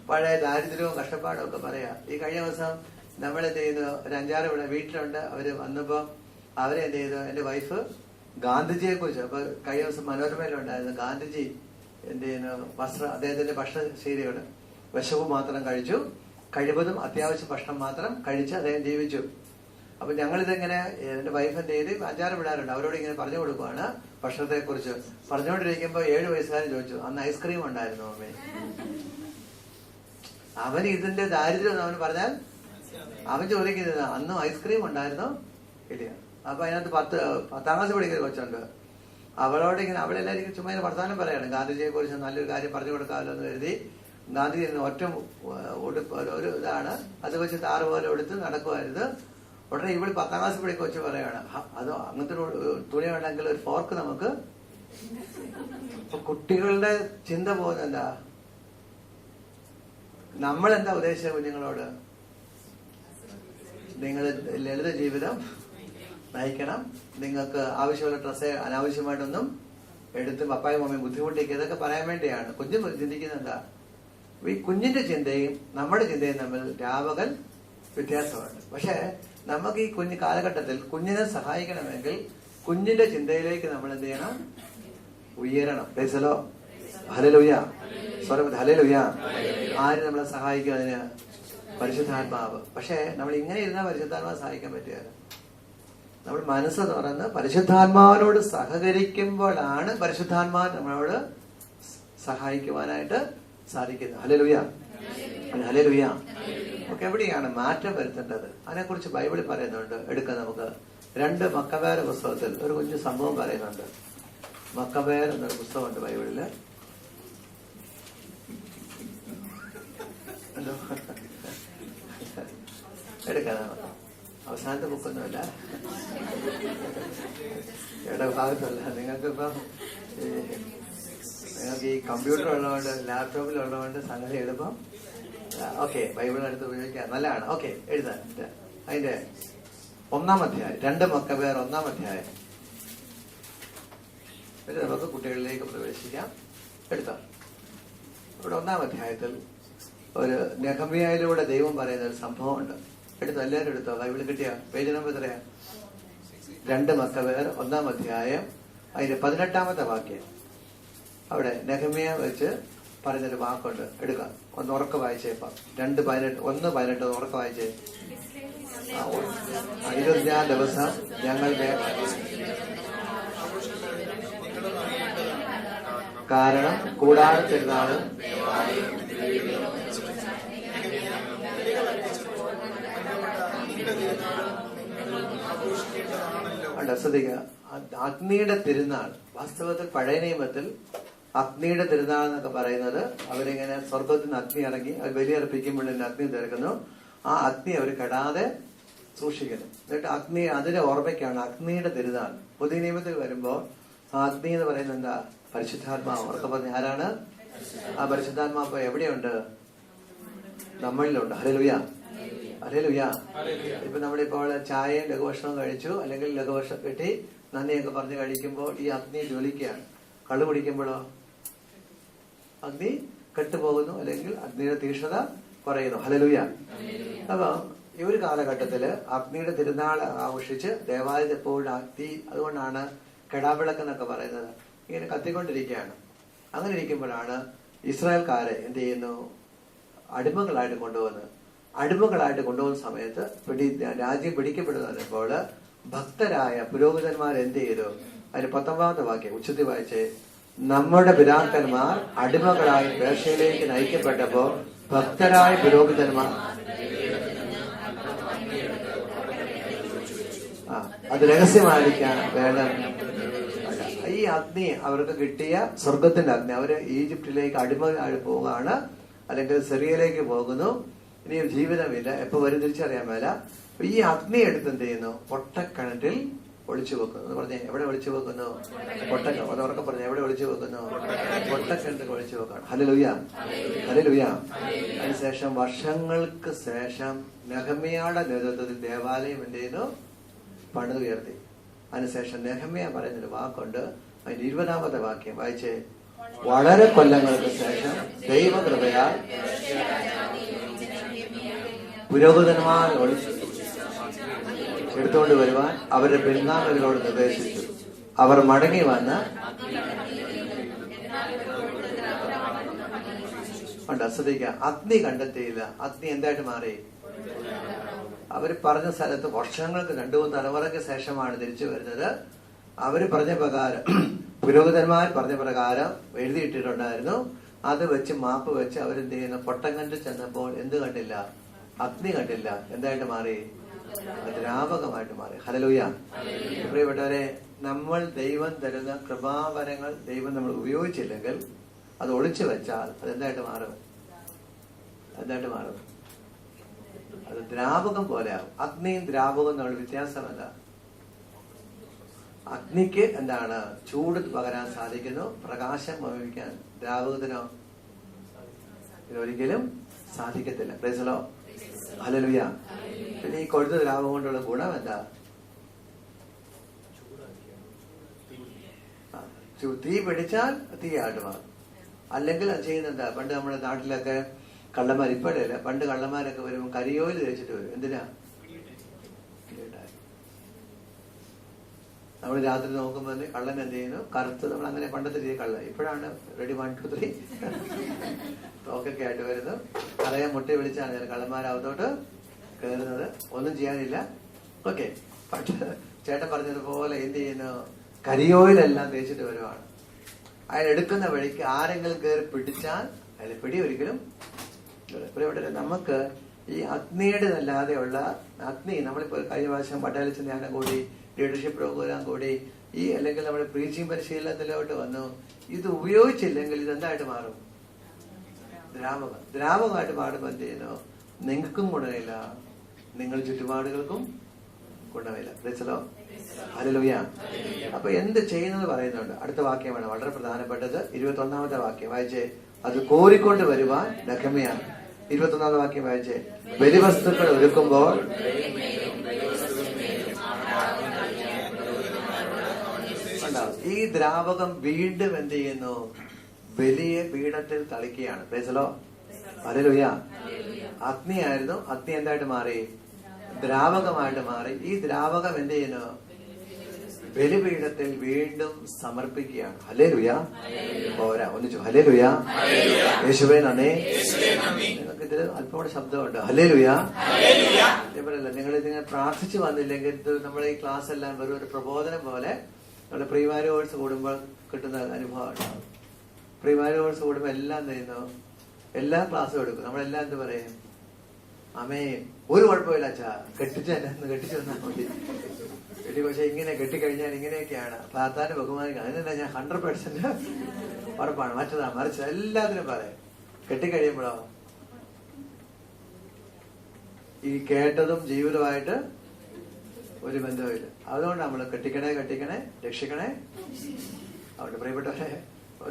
പഴയ ദാരിദ്ര്യവും കഷ്ടപ്പാടും ഒക്കെ പറയാ. ഈ കഴിഞ്ഞ ദിവസം നമ്മളെന്ത് ചെയ്യുന്നു, ഒരു 5-6 ഇവിടെ വീട്ടിലുണ്ട്. അവര് വന്നപ്പോ അവരെന്ത് ചെയ്തു, എന്റെ വൈഫ് ഗാന്ധിജിയെ കുറിച്ച്, അപ്പൊ കഴിഞ്ഞ ദിവസം മനോരമയിലുണ്ടായിരുന്നു, ഗാന്ധിജി എന്ത് ചെയ്യുന്നു, അദ്ദേഹത്തിന്റെ ഭക്ഷണശീലികൾ, വിശപ്പ് മാത്രം കഴിച്ചു, കഴിവതും അത്യാവശ്യം ഭക്ഷണം മാത്രം കഴിച്ച് അദ്ദേഹം ജീവിച്ചു. അപ്പൊ ഞങ്ങളിതെങ്ങനെ, എന്റെ വൈഫ് എന്ത് ചെയ്ത് 5-6 പിള്ളേരുണ്ട്, അവരോട് ഇങ്ങനെ പറഞ്ഞു കൊടുക്കുവാണ് ഭക്ഷണത്തെ കുറിച്ച്. പറഞ്ഞുകൊണ്ടിരിക്കുമ്പോ 7 വയസ്സുകാരൻ ചോദിച്ചു, അന്ന് ഐസ്ക്രീം ഉണ്ടായിരുന്നു അമ്മേ. അവൻ ഇതിന്റെ ദാരിദ്ര്യം അവന് പറഞ്ഞാൽ അവൻ ചോദിക്കുന്നത്, അന്നും ഐസ്ക്രീം ഉണ്ടായിരുന്നോ ഇല്ല. അപ്പൊ അതിനകത്ത് 10ാം ക്ലാസ് പഠിക്കുന്ന കൊച്ചുണ്ട്. അവളോട് ഇങ്ങനെ, അവളെല്ലാവരും ചുമ്മാ ഇങ്ങനെ വർത്താനം പറയാണ്, ഗാന്ധിജിയെ കുറിച്ച് നല്ലൊരു കാര്യം പറഞ്ഞു കൊടുക്കാമല്ലോ എന്ന് കരുതി. ഗാന്ധിജി ഒറ്റ ഉടുപ്പ് ഒരു ഇതാണ്, അത് വെച്ച് താറ് പോലെ എടുത്ത് നടക്കുമായിരുന്നു. ഉടനെ ഇവിടെ 10ാം ക്ലാസ് പഠിക്കുന്ന കൊച്ചു പറയാണ്, അതോ അങ്ങനത്തെ തുണി വേണമെങ്കിൽ ഒരു ഫോർക്ക് നമുക്ക് അപ്പൊ കുട്ടികളുടെ ചിന്ത പോകുന്നത് എന്താ? നമ്മളെന്താ ഉദ്ദേശിച്ച കുഞ്ഞുങ്ങളോട്? നിങ്ങൾ ലളിത ജീവിതം നയിക്കണം, നിങ്ങൾക്ക് ആവശ്യമുള്ള ഡ്രസ്സ് അനാവശ്യമായിട്ടൊന്നും എടുത്ത് പപ്പായും മമ്മിയും ബുദ്ധിമുട്ടിക്കുക, ഇതൊക്കെ പറയാൻ വേണ്ടിയാണ്. കുഞ്ഞ് ചിന്തിക്കുന്നത് എന്താ? ഈ കുഞ്ഞിന്റെ ചിന്തയും നമ്മുടെ ചിന്തയും തമ്മിൽ രാപകൽ വ്യത്യാസമുണ്ട്. പക്ഷെ നമുക്ക് ഈ കുഞ്ഞു കാലഘട്ടത്തിൽ കുഞ്ഞിനെ സഹായിക്കണമെങ്കിൽ കുഞ്ഞിന്റെ ചിന്തയിലേക്ക് നമ്മൾ എന്ത് ചെയ്യണം? ഉയരണം. പ്രൈസലോ, ഹല്ലേലൂയ, ഹല്ലേലൂയ. ആര് നമ്മളെ സഹായിക്കും അതിന്? പരിശുദ്ധാത്മാവ്. പക്ഷെ നമ്മൾ ഇങ്ങനെ ഇരുന്നാൽ പരിശുദ്ധാത്മാവ് സഹായിക്കാൻ പറ്റുകയില്ല. നമ്മൾ മനസ്സ് തുറന്ന് പരിശുദ്ധാത്മാവിനോട് സഹകരിക്കുമ്പോഴാണ് പരിശുദ്ധാത്മാവ് നമ്മളോട് സഹായിക്കുവാനായിട്ട് സാധിക്കുന്നത്. Hallelujah, hallelujah. നമുക്ക് എവിടെയാണ് മാറ്റം വരുത്തേണ്ടത്? അതിനെക്കുറിച്ച് ബൈബിളിൽ പറയുന്നുണ്ട്. എടുക്കാം നമുക്ക്. 2 മക്കബേർ പുസ്തകത്തിൽ ഒരു കുഞ്ഞു സംഭവം പറയുന്നുണ്ട്. മക്കബേർ എന്നൊരു പുസ്തകമുണ്ട് ബൈബിളില്. എന്തോ എടുക്കാം നമുക്ക്. അവസാനത്തെ ബുക്കൊന്നുമല്ല, ഇടഭാഗത്തല്ല. നിങ്ങൾക്ക് ഈ കമ്പ്യൂട്ടർ ഉള്ളതുകൊണ്ട് ലാപ്ടോപ്പിലുള്ളതുകൊണ്ട് സംഗതി എളുപ്പം. ഓക്കെ, ബൈബിൾ എടുത്ത് ഉപയോഗിക്കാം, നല്ലതാണ്. ഓക്കെ, എഴുതാൻ. അതിന്റെ 1-ാം അധ്യായം, 2 മക്കബേർ 1-ാം അധ്യായം. നമുക്ക് കുട്ടികളിലേക്ക് പ്രവേശിക്കാം. എടുത്താം. ഇവിടെ 1-ാം അധ്യായത്തിൽ ഒരു നെഹമ്യായിലൂടെ ദൈവം പറയുന്ന ഒരു സംഭവമുണ്ട്. എടുത്തോ, എല്ലാവരും എടുത്തോ. ബൈബിൾ കിട്ടിയ പേജ് നമ്പർ എത്രയാ? 2 മക്കബേർ 1-ാം അധ്യായം, അതിന്റെ 18-ാമത്തെ വാക്യം. അവിടെ നെഹമ്യ വെച്ച് പറഞ്ഞൊരു വാക്കുണ്ട്. എടുക്കാം, ഒന്ന് ഉറക്ക വായിച്ചേപ്പാ. 1:18 ഉറക്ക വായിച്ചേ. 25-ാം ദിവസം ഞങ്ങളുടെ കാരണം കൂടാരത്തിരുന്നാളും ശ്രദ്ധിക്കുക. അഗ്നിയുടെ തിരുനാൾ, വാസ്തവത്തിൽ പഴയ നിയമത്തിൽ അഗ്നിയുടെ തിരുനാൾ എന്നൊക്കെ പറയുന്നത് അവരിങ്ങനെ സ്വർഗത്തിൽ നിന്ന് അഗ്നി ഇറങ്ങി അവർ ബലിയർപ്പിക്കുമ്പോൾ അഗ്നി തീർക്കുന്നു. ആ അഗ്നി അവർ കെടാതെ സൂക്ഷിക്കുന്നു. എന്നിട്ട് അഗ്നി, അതിന്റെ ഓർമ്മയ്ക്കാണ് അഗ്നിയുടെ തിരുനാൾ. പുതിയ നിയമത്തിൽ വരുമ്പോൾ ആ അഗ്നി എന്ന് പറയുന്നത് എന്താ? പരിശുദ്ധാത്മാവ്. അവർക്ക് പറഞ്ഞ ആരാണ്? ആ പരിശുദ്ധാത്മാവ് എവിടെയുണ്ട്? നമ്മളിലുണ്ട്. ഹല്ലേലൂയ, ഹല്ലേലൂയ. ഇപ്പൊ നമ്മളിപ്പോൾ ചായയും ലഘുഭക്ഷണവും കഴിച്ചു, അല്ലെങ്കിൽ ലഘുഭക്ഷണം കിട്ടി നന്ദിയൊക്കെ പറഞ്ഞ് കഴിക്കുമ്പോൾ ഈ അഗ്നി ജ്വലിക്കുകയാണ്. കള്ളു കുടിക്കുമ്പോഴോ അഗ്നി കെട്ടുപോകുന്നു, അല്ലെങ്കിൽ അഗ്നിയുടെ തീക്ഷ്ണത കുറയുന്നു. ഹല്ലേലൂയ. അപ്പൊ ഈ ഒരു കാലഘട്ടത്തില് അഗ്നിയുടെ തിരുനാൾ ആഘോഷിച്ച് ദേവാലയത്തിൽ എപ്പോഴും അഗ്നി, അതുകൊണ്ടാണ് കെടാവിളക്കെന്നൊക്കെ പറയുന്നത്, ഇങ്ങനെ കത്തിക്കൊണ്ടിരിക്കുകയാണ്. അങ്ങനെ ഇരിക്കുമ്പോഴാണ് ഇസ്രായേൽക്കാരെ എന്ത് ചെയ്യുന്നു? അടിമകളായിട്ട് കൊണ്ടുപോകുന്ന സമയത്ത് രാജ്യം പിടിക്കപ്പെടുന്നപ്പോൾ ഭക്തരായ പുരോഹിതന്മാർ എന്ത് ചെയ്തു? അതിന് 19-ാമത്തെ വാക്യം ഉച്ചത്തിൽ വായിച്ചേ. നമ്മുടെ പിതാക്കന്മാർ അടിമകളായി പേർഷ്യയിലേക്ക് നയിക്കപ്പെട്ടപ്പോ ഭക്തരായ പുരോഹിതന്മാർ അത് രഹസ്യമായിരിക്കാൻ വേണം. ഈ അഗ്നി അവർക്ക് കിട്ടിയ സ്വർഗത്തിന്റെ അഗ്നി. അവര് ഈജിപ്തിലേക്ക് അടിമകളായി പോവുകയാണ്, അല്ലെങ്കിൽ സിറിയയിലേക്ക് പോകുന്നു. ഇനി ജീവിതമില്ല, എപ്പോ വരും തിരിച്ചറിയാൻ മേല. ഈ അഗ്നി എടുത്ത് എന്ത് ചെയ്യുന്നു? പൊട്ടക്കിണറ്റിൽ ഒളിച്ചു വെക്കുന്നു. എന്ന് പറഞ്ഞേ, എവിടെ ഒളിച്ചു വെക്കുന്നു? അതോർക്കെ പറഞ്ഞു, എവിടെ ഒളിച്ചു വെക്കുന്നു? പൊട്ടക്കിണറ്റിൽ ഒളിച്ചു വെക്കാണ്. ഹല്ലേലൂയ, ഹല്ലേലൂയ. അതിനുശേഷം വർഷങ്ങൾക്ക് ശേഷം നെഹമ്യയുടെ നേതൃത്വത്തിൽ ദേവാലയം എന്ത് ചെയ്യുന്നു? പണിതുയർത്തി. അതിനുശേഷം നെഹമ്യ പറയുന്നൊരു വാക്കുണ്ട്. അതിന്റെ 20-ാമത്തെ വാക്യം വായിച്ചേ. വളരെ കൊല്ലങ്ങൾക്ക് ശേഷം ദൈവകൃപയാൽ പുരോഹിതന്മാർ എടുത്തുകൊണ്ട് വരുവാൻ അവരുടെ പിൻഗാമികളോട് നിർദ്ദേശിച്ചു. അവർ മടങ്ങി വന്ന് ശ്രദ്ധിക്കുക, അഗ്നി കണ്ടെത്തിയില്ല. അഗ്നി എന്തായിട്ട് മാറി? അവര് പറഞ്ഞ സ്ഥലത്ത് വർഷങ്ങൾക്ക് 2-3 തലമുറയ്ക്ക് ശേഷമാണ് തിരിച്ചു വരുന്നത്. അവര് പറഞ്ഞ പ്രകാരം, പുരോഹിതന്മാർ പറഞ്ഞ പ്രകാരം എഴുതിയിട്ടിട്ടുണ്ടായിരുന്നു. അത് വെച്ച് മാപ്പ് വെച്ച് അവരെന്ത് ചെയ്യുന്നു? പൊട്ടങ്കണ്ടിൽ ചെന്നപ്പോൾ എന്ത് കണ്ടില്ല? അഗ്നി കണ്ടില്ല. എന്തായിട്ട് മാറി? ദ്രാവകമായിട്ട് മാറി. ഹല്ലേലൂയ. പ്രിയപ്പെട്ടവരെ, നമ്മൾ ദൈവം തരുന്ന കൃപാവരങ്ങൾ ദൈവം നമ്മൾ ഉപയോഗിച്ചില്ലെങ്കിൽ, അത് ഒളിച്ചു വെച്ചാൽ അതെന്തായിട്ട് മാറും? അത് ദ്രാവകം പോലെയാകും. അഗ്നിയും ദ്രാവകവും നമ്മൾ വ്യത്യാസമല്ല. അഗ്നിക്ക് എന്താണ് ചൂട് പകരാൻ സാധിക്കുന്നു, പ്രകാശം വമിക്കാൻ ദ്രാവകത്തിനോ ഇതൊരിക്കലും സാധിക്കത്തില്ല. പ്രൈസലോ ഹല്ലേലൂയ. പിന്നെ ഈ കൊഴുത്ത ദ്രാവകം കൊണ്ടുള്ള ഗുണം എന്താ? തീ പിടിച്ചാൽ തീയായിട്ട് മാറും. അല്ലെങ്കിൽ അത് ചെയ്യുന്നെന്താ, പണ്ട് നമ്മുടെ നാട്ടിലൊക്കെ കള്ളന്മാർ, ഇപ്പോഴല്ല, പണ്ട് കള്ളന്മാരൊക്കെ വരുമ്പോൾ കരിയോയിൽ തേച്ചിട്ട് വരും. എന്തിനാ? നമ്മൾ രാത്രി നോക്കുമ്പോൾ കള്ളൻ എന്ത് ചെയ്യുന്നു? കറുത്ത്. നമ്മൾ അങ്ങനെ പണ്ടത്തെ രീതി കള്ള. ഇപ്പോഴാണ് റെഡി 1 2 3 തോക്കൊക്കെ ആയിട്ട് വരുന്നു. അറിയാൻ മുട്ടി വിളിച്ചാണ് കള്ളന്മാരകത്തോട്ട് കയറുന്നത്. ഒന്നും ചെയ്യാനില്ല. ഓക്കെ. പക്ഷെ ചേട്ടൻ പറഞ്ഞതുപോലെ എന്ത് ചെയ്യുന്നു? കരിയോയിലെല്ലാം തേച്ചിട്ട് വരുവാണ്. അയാൾ എടുക്കുന്ന വഴിക്ക് ആരെങ്കിലും കയറി പിടിച്ചാൽ അയാൾ പിടി ഒരിക്കലും. ഇവിടെ നമുക്ക് ഈ അഗ്നിയുടേതല്ലാതെയുള്ള അഗ്നി, നമ്മളിപ്പോ കഴിഞ്ഞ പ്രാവശ്യം പട്ടാളിച്ച ധ്യാനം കൂടി, ലീഡർഷിപ്പ് പ്രോഗ്രാം കൂടി, ഈ അല്ലെങ്കിൽ നമ്മുടെ പ്രീച്ചിങ് പരിശീലനത്തിലോട്ട് വന്നു. ഇത് ഉപയോഗിച്ചില്ലെങ്കിൽ ഇതെന്തായിട്ട് മാറും? ദ്രാവകമായിട്ട് മാറുമ്പോൾ എന്ത് ചെയ്യുന്നു? നിങ്ങൾക്കും ഗുണമില്ല, നിങ്ങൾ ചുറ്റുപാടുകൾക്കും ഗുണമില്ല. പ്രൈസലോ ഹല്ലേലൂയ. അപ്പൊ എന്ത് ചെയ്യുന്നത് പറയുന്നുണ്ട്. അടുത്ത വാക്യമാണ് വളരെ പ്രധാനപ്പെട്ടത്. 21ാമത്തെ വാക്യം വായിച്ചേ. അത് കോരിക്കൊണ്ട് വരുവാൻ നെഹെമ്യാ. 21ാമത്തെ വാക്യം വായിച്ചേ. ബലിവസ്തുക്കൾ ഒരുക്കുമ്പോൾ ഈ ദ്രാവകം വീണ്ടും എന്ത് ചെയ്യുന്നു? വലിയ പീഠത്തിൽ തളിക്കുകയാണ്. പ്രൈസലോ ഹല്ലേലൂയ. അഗ്നിയായിരുന്നു, അഗ്നി എന്തായിട്ട് മാറി? ദ്രാവകമായിട്ട് മാറി. ഈ ദ്രാവകം എന്ത് ചെയ്യുന്നു? ബലിപീഠത്തിൽ വീണ്ടും സമർപ്പിക്കുകയാണ്. ഹല്ലേലൂയ. പോരാ, ഒന്നിച്ചു ഹല്ലേലൂയ. യേശുവേ നന്ദി. നിങ്ങൾക്ക് ഇതിൽ അല്പം കൂടെ ശബ്ദമുണ്ട്. ഹല്ലേലൂയ. ഇവരല്ല, നിങ്ങൾ ഇതിങ്ങനെ പ്രാർത്ഥിച്ചു വന്നില്ലെങ്കിൽ ഇത് നമ്മുടെ ഈ ക്ലാസ് എല്ലാം വെറും ഒരു പ്രബോധനം പോലെ നമ്മുടെ പ്രീമാരി കോഴ്സ് കൂടുമ്പോൾ കിട്ടുന്ന അനുഭവം ഉണ്ടാവും. പ്രീമാരി കോഴ്സ് കൂടുമ്പോൾ എല്ലാം ചെയ്യുന്നു, എല്ലാ ക്ലാസ്സും എടുക്കും. നമ്മളെല്ലാം എന്ത് പറയും? അമ്മേ ഒരു കുഴപ്പമില്ല അച്ഛാ, കെട്ടിച്ചു തന്നാൽ മതി. പക്ഷെ ഇങ്ങനെ കെട്ടിക്കഴിഞ്ഞാൽ ഇങ്ങനെയൊക്കെയാണ്. പ്രാർത്ഥന ബഹുമാനിക്കുക. അതിനെന്താ, ഞാൻ 100% ഉറപ്പാണ്. മറ്റതാ മറിച്ച് എല്ലാത്തിനും പറയാം. കെട്ടിക്കഴിയുമ്പോഴോ ഈ കേട്ടതും ജീവിതമായിട്ട് ഒരു ബന്ധവുമില്ല. അതുകൊണ്ട് നമ്മൾ കെട്ടിക്കണേ രക്ഷിക്കണേ. അവിടെ പ്രിയപ്പെട്ടവരെ,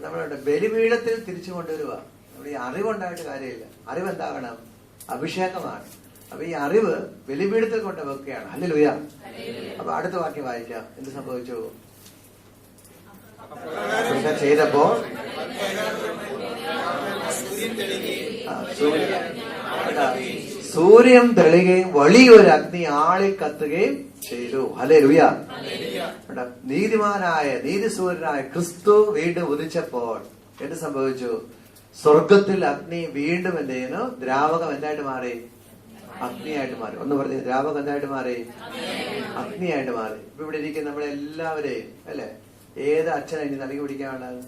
നമ്മളുടെ ബലിപീഠത്തിൽ തിരിച്ചു കൊണ്ടുവരിക. നമ്മൾ ഈ അറിവുണ്ടായിട്ട് കാര്യമില്ല. അറിവ് എന്താകണം? അഭിഷേകമാണ്. അപ്പൊ ഈ അറിവ് ബലിപീഠത്തിൽ കൊണ്ട് വെക്കുകയാണ്. ഹല്ലേലൂയ. അപ്പൊ അടുത്ത വാക്യം വായിക്കാം. എന്ത് സംഭവിച്ചു? ചെയ്തപ്പോൾ സൂര്യൻ തെളിയുകയും വലിയൊരു അഗ്നി ആളിൽ കത്തുകയും ചെയ്തു. ഹല്ലേലൂയ. നീതിമാനായ നീതിസൂര്യനായ ക്രിസ്തു വീണ്ടും ഉദിച്ചപ്പോൾ എന്ത് സംഭവിച്ചു? സ്വർഗത്തിൽ അഗ്നി വീണ്ടും എന്ത് ചെയ്യുന്നു? ദ്രാവകം എന്തായിട്ട് മാറി? അഗ്നിയായിട്ട് മാറി. ഒന്ന് പറഞ്ഞ്, ദ്രാവകം എന്തായിട്ട് മാറി? അഗ്നിയായിട്ട് മാറി. ഇപ്പൊ ഇവിടെ ഇരിക്കുന്ന നമ്മളെല്ലാവരെയും അല്ലെ, ഏത് അച്ഛനാ ഇനി നൽകി പിടിക്കാനുള്ളത്?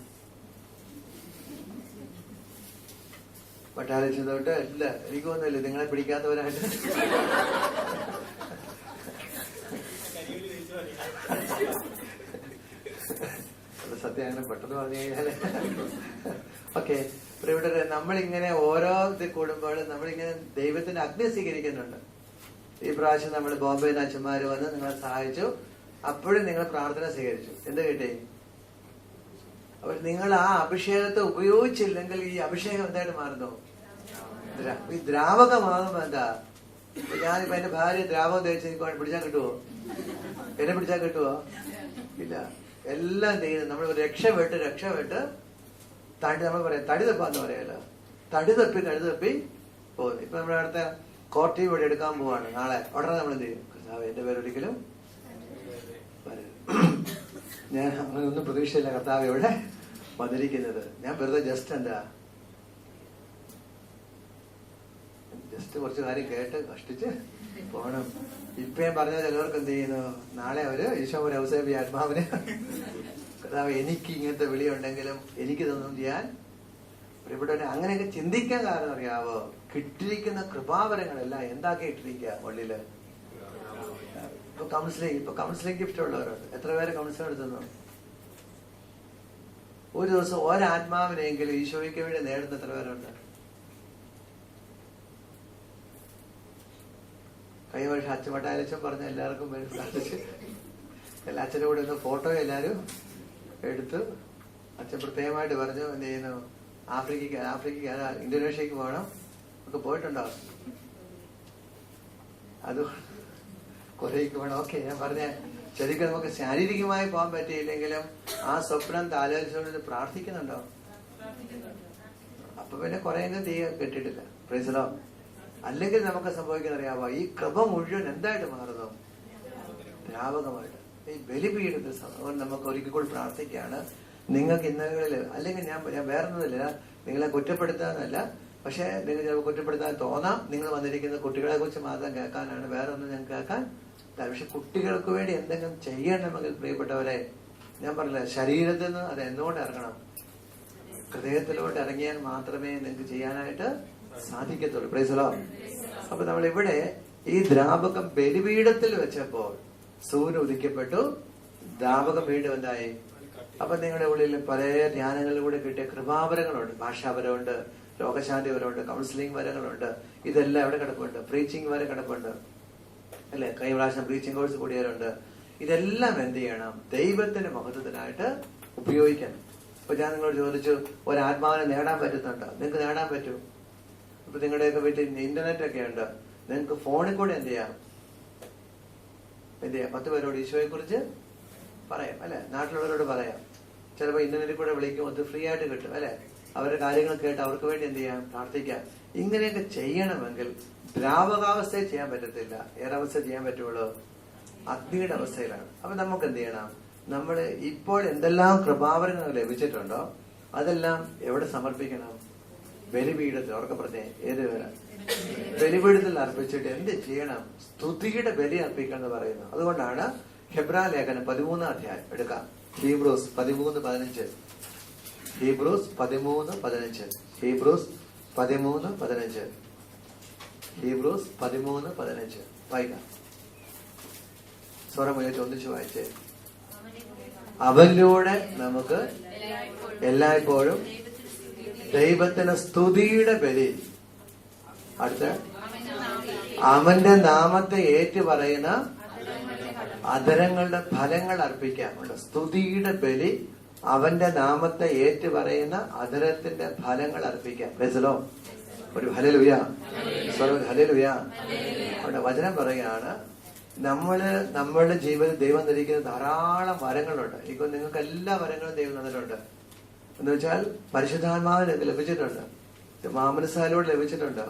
പട്ടാളത്തിൽ തൊട്ട് ഇല്ല, എനിക്ക് തോന്നുന്നില്ല നിങ്ങളെ പിടിക്കാത്തവരായിട്ട്. സത്യം അങ്ങനെ പെട്ടെന്ന് പറഞ്ഞു കഴിഞ്ഞാല് ഓക്കെ. ഇവിടെ നമ്മളിങ്ങനെ ഓരോ ഇത് കൂടുമ്പോഴും നമ്മളിങ്ങനെ ദൈവത്തിന്റെ അഗ്നി സ്വീകരിക്കുന്നുണ്ട്. ഈ പ്രാവശ്യം നമ്മൾ ബോംബെയിൽ അച്ഛന്മാര് വന്ന് നിങ്ങളെ സഹായിച്ചു. അപ്പോഴും നിങ്ങൾ പ്രാർത്ഥന സ്വീകരിച്ചു. എന്ത് കിട്ടി? അപ്പോൾ നിങ്ങൾ ആ അഭിഷേകത്തെ ഉപയോഗിച്ചില്ലെങ്കിൽ ഈ അഭിഷേകം എന്തായിട്ട് മാറുന്നു? ഈ ദ്രാവകമാകുമ്പോ എന്താ? ഞാനിപ്പോ എന്റെ ഭാര്യ ദ്രാവകം തേച്ച് എനിക്ക് പിടിച്ചാൽ കിട്ടുവോ? എന്നെ പിടിച്ചാൽ കിട്ടുവോ? ഇല്ല. എല്ലാം ചെയ്യുന്നത് നമ്മൾ രക്ഷപ്പെട്ട് തടി, നമ്മൾ പറയാം തടി തപ്പാന്ന് പറയല്ലോ. തടി തപ്പി പോകുന്നു. ഇപ്പൊ നമ്മുടെ അടുത്ത കോർട്ടി ഇവിടെ എടുക്കാൻ പോവാണ് നാളെ. ഉടനെ നമ്മൾ എന്ത് ചെയ്യും? കർത്താവ് എന്റെ പേരൊരിക്കലും ഞാൻ അങ്ങനെ ഒന്നും പ്രതീക്ഷയില്ല കർത്താവ് ഇവിടെ വന്നിരിക്കുന്നത്. ഞാൻ വെറുതെ ജസ്റ്റ് കുറച്ച് കാര്യം കേട്ട് കഷ്ടിച്ച് പോണം. ഇപ്പൊ ഞാൻ പറഞ്ഞ ചിലവർക്ക് എന്ത് ചെയ്യുന്നു? നാളെ അവര് ഈശോ ഒരു ഔസേബി ആത്മാവിന് കർത്താവ് എനിക്ക് ഇങ്ങനത്തെ വിളിയുണ്ടെങ്കിലും എനിക്കിതൊന്നും ചെയ്യാൻ ഇവിടെ അങ്ങനെയൊക്കെ ചിന്തിക്കാൻ കാരണം അറിയാവോ? കിട്ടിയിരിക്കുന്ന കൃപാവരങ്ങളെല്ലാം എന്താക്കി ഇട്ടിരിക്കുക ഉള്ളില്. ഇപ്പൊ കൗൺസിലിംഗ് ഗിഫ്റ്റ് ഉള്ളവരുണ്ട്. എത്ര പേര് കൗൺസിലിംഗ് എടുത്തുന്നു? ഒരു ദിവസം ഒരാത്മാവിനെങ്കിലും ഈശോയ്ക്ക് വേണ്ടി നേടുന്ന എത്ര പേരുണ്ട്? കഴിഞ്ഞ വർഷം അച്ഛൻ പറഞ്ഞ എല്ലാവർക്കും വേണ്ടി പ്രാർത്ഥിച്ച് അച്ഛൻ്റെ കൂടെ ഒന്ന് ഫോട്ടോ എല്ലാവരും എടുത്തു. അച്ഛൻ പ്രത്യേകമായിട്ട് പറഞ്ഞു എന്ത് ചെയ്യുന്നു, ആഫ്രിക്കയ്ക്ക് ഇന്തോനേഷ്യക്ക് പോകണം. ഒക്കെ പോയിട്ടുണ്ടോ? അത് കൊറിയക്ക് പോകണം. ഓക്കെ, ഞാൻ പറഞ്ഞ ശരിക്കും നമുക്ക് ശാരീരികമായി പോകാൻ പറ്റിയില്ലെങ്കിലും ആ സ്വപ്നം താലോചിച്ചുകൊണ്ട് പ്രാർത്ഥിക്കുന്നുണ്ടോ? അപ്പൊ പിന്നെ കുറെയൊന്നും തീ കെട്ടിട്ടില്ല. പ്രൈസലോ. അല്ലെങ്കിൽ നമുക്ക് സംഭവിക്കുന്ന അറിയാമോ, ഈ കൃപ മുഴുവൻ എന്തായിട്ട് മാറുന്നു? ദ്രാവകമായിട്ട്. ഈ ബലിപീഠത്തിൽ നമുക്ക് ഒരിക്കൽ കൂടി പ്രാർത്ഥിക്കുകയാണ്. നിങ്ങൾക്ക് ഇന്നകളിൽ, അല്ലെങ്കിൽ ഞാൻ വേറൊന്നുമില്ല, നിങ്ങളെ കുറ്റപ്പെടുത്താന്നല്ല, പക്ഷെ നിങ്ങൾ ചിലപ്പോൾ കുറ്റപ്പെടുത്താൻ തോന്നാം. നിങ്ങൾ വന്നിരിക്കുന്ന കുട്ടികളെ കുറിച്ച് മാത്രം കേൾക്കാനാണ്, വേറെ ഒന്നും ഞങ്ങൾക്ക് കേൾക്കാൻ. പക്ഷെ കുട്ടികൾക്ക് വേണ്ടി എന്തെങ്കിലും ചെയ്യണമെങ്കിൽ പ്രിയപ്പെട്ടവരെ, ഞാൻ പറഞ്ഞില്ല, ശരീരത്തിൽ നിന്ന് അത് എന്തുകൊണ്ട് ഇറങ്ങണം? ഹൃദയത്തിലോട്ട് ഇറങ്ങിയാൽ മാത്രമേ നിങ്ങൾക്ക് ചെയ്യാനായിട്ട് സാധിക്കത്തുള്ളൂ. Price the Lord. അപ്പൊ നമ്മളിവിടെ ഈ ദ്രാവകം ബലിപീഠത്തിൽ വെച്ചപ്പോൾ സൂര്യൻ ഉദിക്കപ്പെട്ടു, ദ്രാവകം വീണ്ടും എന്തായി? അപ്പൊ നിങ്ങളുടെ ഉള്ളിൽ പല ധ്യാനങ്ങളിലൂടെ കിട്ടിയ കൃപാവരങ്ങളുണ്ട്. ഭാഷാപരമുണ്ട്, രോഗശാന്തിപരമുണ്ട്, കൗൺസിലിംഗ് വരങ്ങളുണ്ട്. ഇതെല്ലാം എവിടെ കിടപ്പുണ്ട്? പ്രീച്ചിങ് വരെ കിടപ്പുണ്ട് അല്ലെ? കഴിഞ്ഞ പ്രാവശ്യം പ്രീച്ചിങ് കോഴ്സ് കൂടിയവരുണ്ട്. ഇതെല്ലാം എന്ത് ചെയ്യണം? ദൈവത്തിന്റെ മഹത്വത്തിനായിട്ട് ഉപയോഗിക്കണം. ഇപ്പൊ ഞാൻ നിങ്ങളോട് ചോദിച്ചു, ഒരാത്മാവിനെ നേടാൻ പറ്റുന്നുണ്ടോ? നിങ്ങൾക്ക് നേടാൻ പറ്റൂ. ഇപ്പൊ നിങ്ങളുടെയൊക്കെ വീട്ടിൽ ഇന്റർനെറ്റ് ഒക്കെ ഉണ്ട്. നിങ്ങൾക്ക് ഫോണിൽ കൂടെ എന്ത് ചെയ്യാം? 10 പേരോട് ഈശോയെ കുറിച്ച് പറയാം അല്ലെ? നാട്ടിലുള്ളവരോട് പറയാം. ചിലപ്പോൾ ഇന്റർനെറ്റിൽ കൂടെ വിളിക്കും, അത് ഫ്രീ ആയിട്ട് കിട്ടും അല്ലെ? അവരുടെ കാര്യങ്ങൾ കേട്ട് അവർക്ക് വേണ്ടി എന്ത് ചെയ്യാം? പ്രാർത്ഥിക്കാം. ഇങ്ങനെയൊക്കെ ചെയ്യണമെങ്കിൽ ദ്രാവകാവസ്ഥയിൽ ചെയ്യാൻ പറ്റത്തില്ല. ഏതവസ്ഥ ചെയ്യാൻ പറ്റുള്ളൂ? അഗ്നിയുടെ അവസ്ഥയിലാണ്. അപ്പൊ നമുക്ക് എന്ത് ചെയ്യണം? നമ്മൾ ഇപ്പോൾ എന്തെല്ലാം കൃപാവരങ്ങൾ ലഭിച്ചിട്ടുണ്ടോ അതെല്ലാം എവിടെ സമർപ്പിക്കണം? ബലിപീഠത്തിൽ. ഉറക്കെ പറഞ്ഞേ, ഏത് വരെ? ബലിപീഠത്തിൽ അർപ്പിച്ചിട്ട് എന്ത് ചെയ്യണം? സ്തുതിയുടെ ബലി അർപ്പിക്കണം എന്ന് പറയുന്നു. അതുകൊണ്ടാണ് ഹെബ്രാ ലേഖനം 13 അധ്യായം എടുക്കാം. ഹീബ്രൂസ് 13:15. ഹീബ്രൂസ് 13:15. ഹീബ്രൂസ് 13:15. ഹീബ്രൂസ് 13:15 വായിക്കാം. സ്വരമുയർത്തി ഒന്നിച്ചു വായിച്ചേ. അവനിലൂടെ നമുക്ക് എല്ലായ്പ്പോഴും ദൈവത്തിന് സ്തുതിയുടെ ബലി. അടുത്ത, അവന്റെ നാമത്തെ ഏറ്റു പറയുന്ന അധരങ്ങളുടെ ഫലങ്ങൾ അർപ്പിക്കാം. സ്തുതിയുടെ ബലി, അവന്റെ നാമത്തെ ഏറ്റു പറയുന്ന അധരത്തിന്റെ ഫലങ്ങൾ അർപ്പിക്കാം. പ്രൈസ് ഒരു ഹല്ലേലൂയ, ഹല്ലേലൂയ. അവിടെ വചനം പറയുകയാണ്, നമ്മളുടെ ജീവിതത്തിൽ ദൈവം ധരിക്കുന്ന ധാരാളം വരങ്ങളുണ്ട്. ഇപ്പൊ നിങ്ങൾക്ക് എല്ലാ വരങ്ങളും ദൈവം തന്നിട്ടുണ്ട്. എന്ന് വെച്ചാൽ പരിശുദ്ധാത്മാവിന് ലഭിച്ചിട്ടുണ്ട്, മാമനസാലൂടെ ലഭിച്ചിട്ടുണ്ട്,